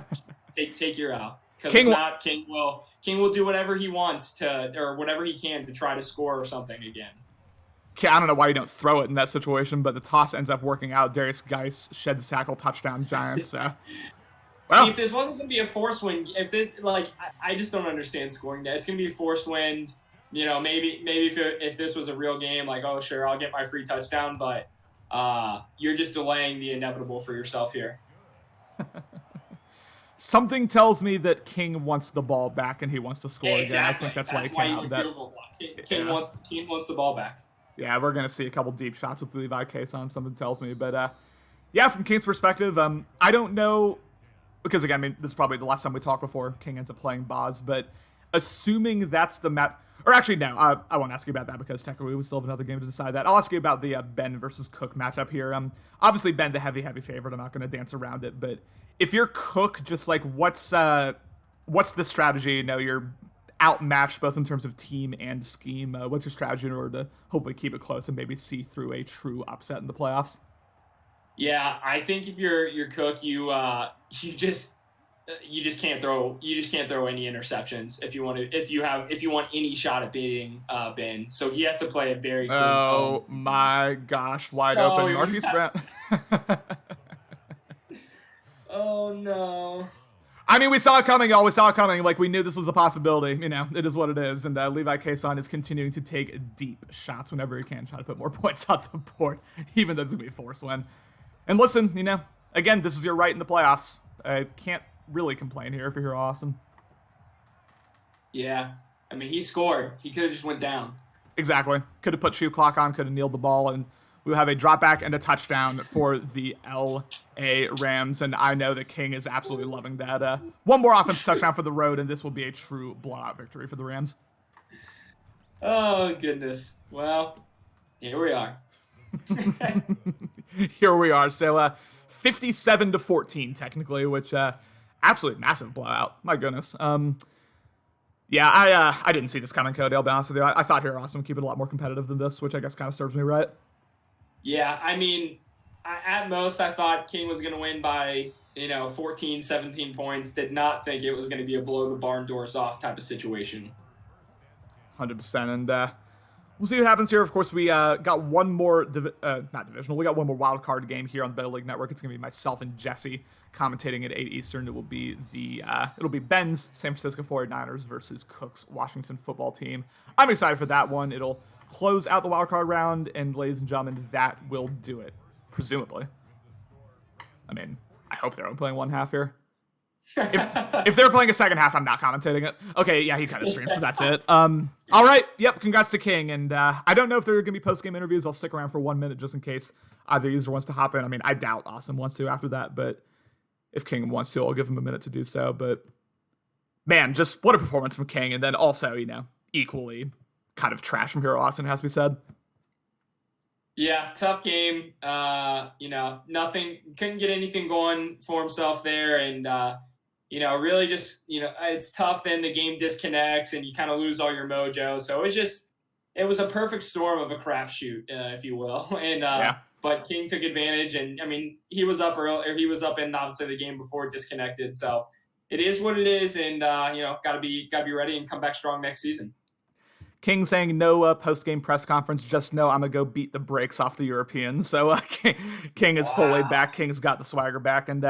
take your out. Because if not, King will do whatever he wants to, or whatever he can to try to score or something again. I don't know why you don't throw it in that situation, but the toss ends up working out. Darius Geis sheds the tackle, touchdown, Giants. So. Well, see, if this wasn't going to be a forced win, if this, like, I just don't understand scoring that. It's going to be a forced win. You know, maybe if this was a real game, like, oh, sure, I'll get my free touchdown, but you're just delaying the inevitable for yourself here. Something tells me that King wants the ball back and he wants to score exactly. again. I think that's why he came out of that. King wants the ball back. Yeah, we're going to see a couple deep shots with Levi Cason, something tells me. But, yeah, from King's perspective, I don't know, because, again, I mean, this is probably the last time we talked before King ends up playing Boz, but assuming that's the map, or actually, no, I won't ask you about that because technically we still have another game to decide that. I'll ask you about the Ben versus Cook matchup here. Obviously, Ben, the heavy favorite. I'm not going to dance around it, but if you're Cook, just like what's the strategy? You know, you're outmatched both in terms of team and scheme. What's your strategy in order to hopefully keep it close and maybe see through a true upset in the playoffs? Yeah, I think if you're Cook, you just can't throw any interceptions if you want any shot at beating Ben. So he has to play it very clean. Oh my gosh, wide open Marquise Brown. Oh no. I mean, we saw it coming, y'all. We saw it coming. Like, we knew this was a possibility. You know, it is what it is. And Levi Cason is continuing to take deep shots whenever he can, try to put more points on the board, even though it's going to be a forced win. And listen, you know, again, this is your right in the playoffs. I can't really complain here if you're here, Austin. Yeah. I mean, he scored. He could have just went down. Exactly. Could have put shoe clock on, could have kneeled the ball, and we will have a drop back and a touchdown for the LA Rams. And I know that King is absolutely loving that. One more offensive touchdown for the road, and this will be a true blowout victory for the Rams. Oh, goodness. Well, here we are. Here we are. So 57-14 technically, which absolutely massive blowout. My goodness. Yeah, I didn't see this coming, Cody. I'll be honest with you. I thought here Austin would keep it a lot more competitive than this, which I guess kind of serves me right. Yeah, I mean, at most I thought King was going to win by 14, 17 points. Did not think it was going to be a blow the barn doors off type of situation. 100%, and we'll see what happens here. Of course, we got one more, not divisional, we got one more wild card game here on the Better League Network. It's going to be myself and Jesse commentating at 8 Eastern. It will be it'll be Ben's San Francisco 49ers versus Cook's Washington football team. I'm excited for that one. It'll close out the wild card round, and ladies and gentlemen, that will do it, presumably. I mean, I hope they're only playing one half here. If they're playing a second half, I'm not commentating it. Okay, yeah, he kind of streams, so that's it. All right, yep, congrats to King, and I don't know if there are going to be post-game interviews. I'll stick around for 1 minute just in case either user wants to hop in. I mean, I doubt Austin wants to after that, but if King wants to, I'll give him a minute to do so. But, man, just what a performance from King, and then also, equally kind of trash from Hero Austin, has to be said. Yeah, tough game. Nothing, couldn't get anything going for himself there, and really just, it's tough. Then the game disconnects and you kind of lose all your mojo. So it was a perfect storm of a crapshoot, if you will. And but King took advantage, and I mean, he was up early, or he was up in obviously the game before it disconnected. So it is what it is, and gotta be ready and come back strong next season. King saying no post-game press conference, just know I'm going to go beat the brakes off the Europeans. So King is fully back. King's got the swagger back. And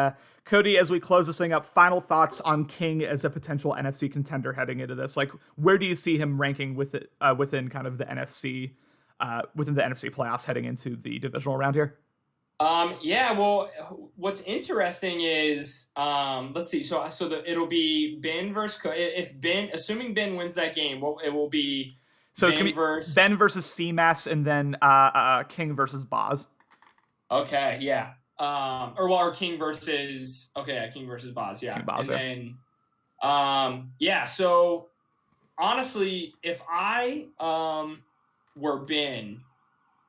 Cody, as we close this thing up, final thoughts on King as a potential NFC contender heading into this. Like, where do you see him ranking within kind of the NFC, within the NFC playoffs heading into the divisional round here? Well, what's interesting is, let's see. So it'll be Ben versus Cook. Assuming Ben wins that game, it will be. So it's going to be Ben versus CMAS, and then King versus Boz. Okay, yeah. Or King versus King versus Boz, yeah. King Boz, and then so honestly, if I were Ben,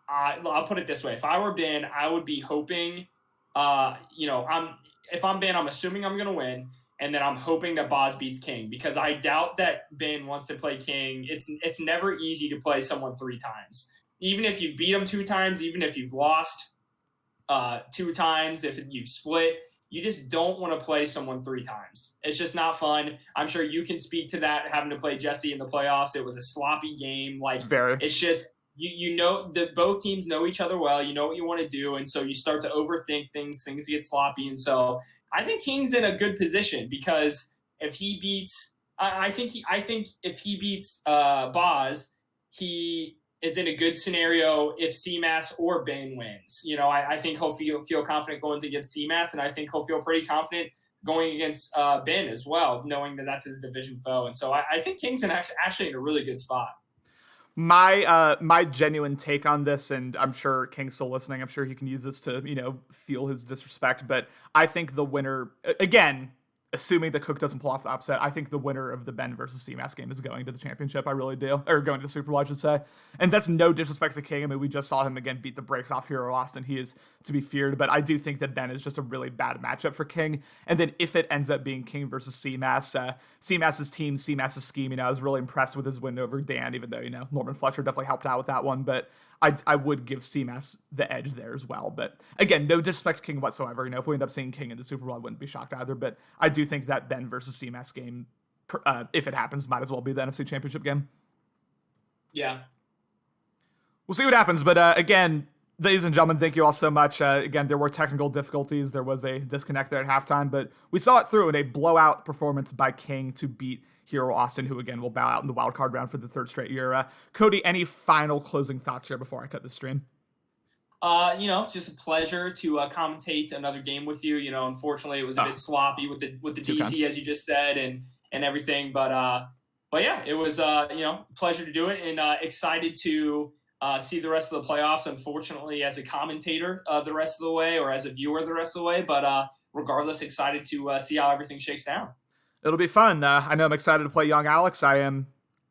I'll put it this way: if I were Ben, I would be hoping, if I'm Ben, I'm assuming I'm gonna win. And then I'm hoping that Boz beats King, because I doubt that Ben wants to play King. It's never easy to play someone 3 times. Even if you beat them 2 times, even if you've lost 2 times, if you've split, you just don't want to play someone 3 times. It's just not fun. I'm sure you can speak to that, having to play Jesse in the playoffs. It was a sloppy game. Like, Very. it's just, you know that both teams know each other well. You know what you want to do, and so you start to overthink things. Things get sloppy, and so I think King's in a good position because if he beats, I think if he beats Boz, he is in a good scenario if CMAS or Ben wins. You know, I think he'll feel confident going against CMAS, and I think he'll feel pretty confident going against Ben as well, knowing that that's his division foe. And so I think King's actually in a really good spot. My genuine take on this, and I'm sure King's still listening, I'm sure he can use this to, feel his disrespect, but I think the winner, again, assuming that Cook doesn't pull off the upset, I think the winner of the Ben versus CMAS game is going to the championship. I really do. Or going to the Super Bowl, I should say. And that's no disrespect to King. I mean, we just saw him again beat the brakes off Hero Austin. He is to be feared, but I do think that Ben is just a really bad matchup for King. And then if it ends up being King versus CMAS, CMAS's team, CMAS's scheme, I was really impressed with his win over Dan, even though, Norman Fletcher definitely helped out with that one. But I would give CMAS the edge there as well. But again, no disrespect to King whatsoever. If we end up seeing King in the Super Bowl, I wouldn't be shocked either. But I do think that Ben versus CMAS game, if it happens, might as well be the NFC Championship game. Yeah. We'll see what happens. But again, ladies and gentlemen, thank you all so much. Again, there were technical difficulties. There was a disconnect there at halftime, but we saw it through in a blowout performance by King to beat Hero Austin, who again will bow out in the wild card round for the third straight year. Cody, any final closing thoughts here before I cut the stream? Just a pleasure to commentate another game with you. Unfortunately, it was a bit sloppy with the DC, as you just said, and everything. But yeah, it was pleasure to do it, and excited to see the rest of the playoffs. Unfortunately, as a commentator the rest of the way, or as a viewer the rest of the way. But regardless, excited to see how everything shakes down. It'll be fun. I know I'm excited to play young Alex. I am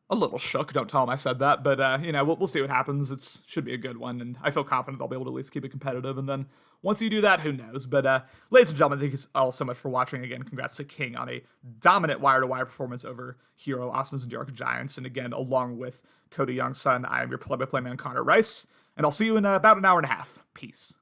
a little shook. Don't tell him I said that. But, we'll see what happens. It should be a good one. And I feel confident they'll be able to at least keep it competitive. And then once you do that, who knows? But, ladies and gentlemen, thank you all so much for watching. Again, congrats to King on a dominant wire-to-wire performance over Hero Austin's New York Giants. And again, along with Cody Young's son, I am your play-by-play man, Connor Rice. And I'll see you in about an hour and a half. Peace.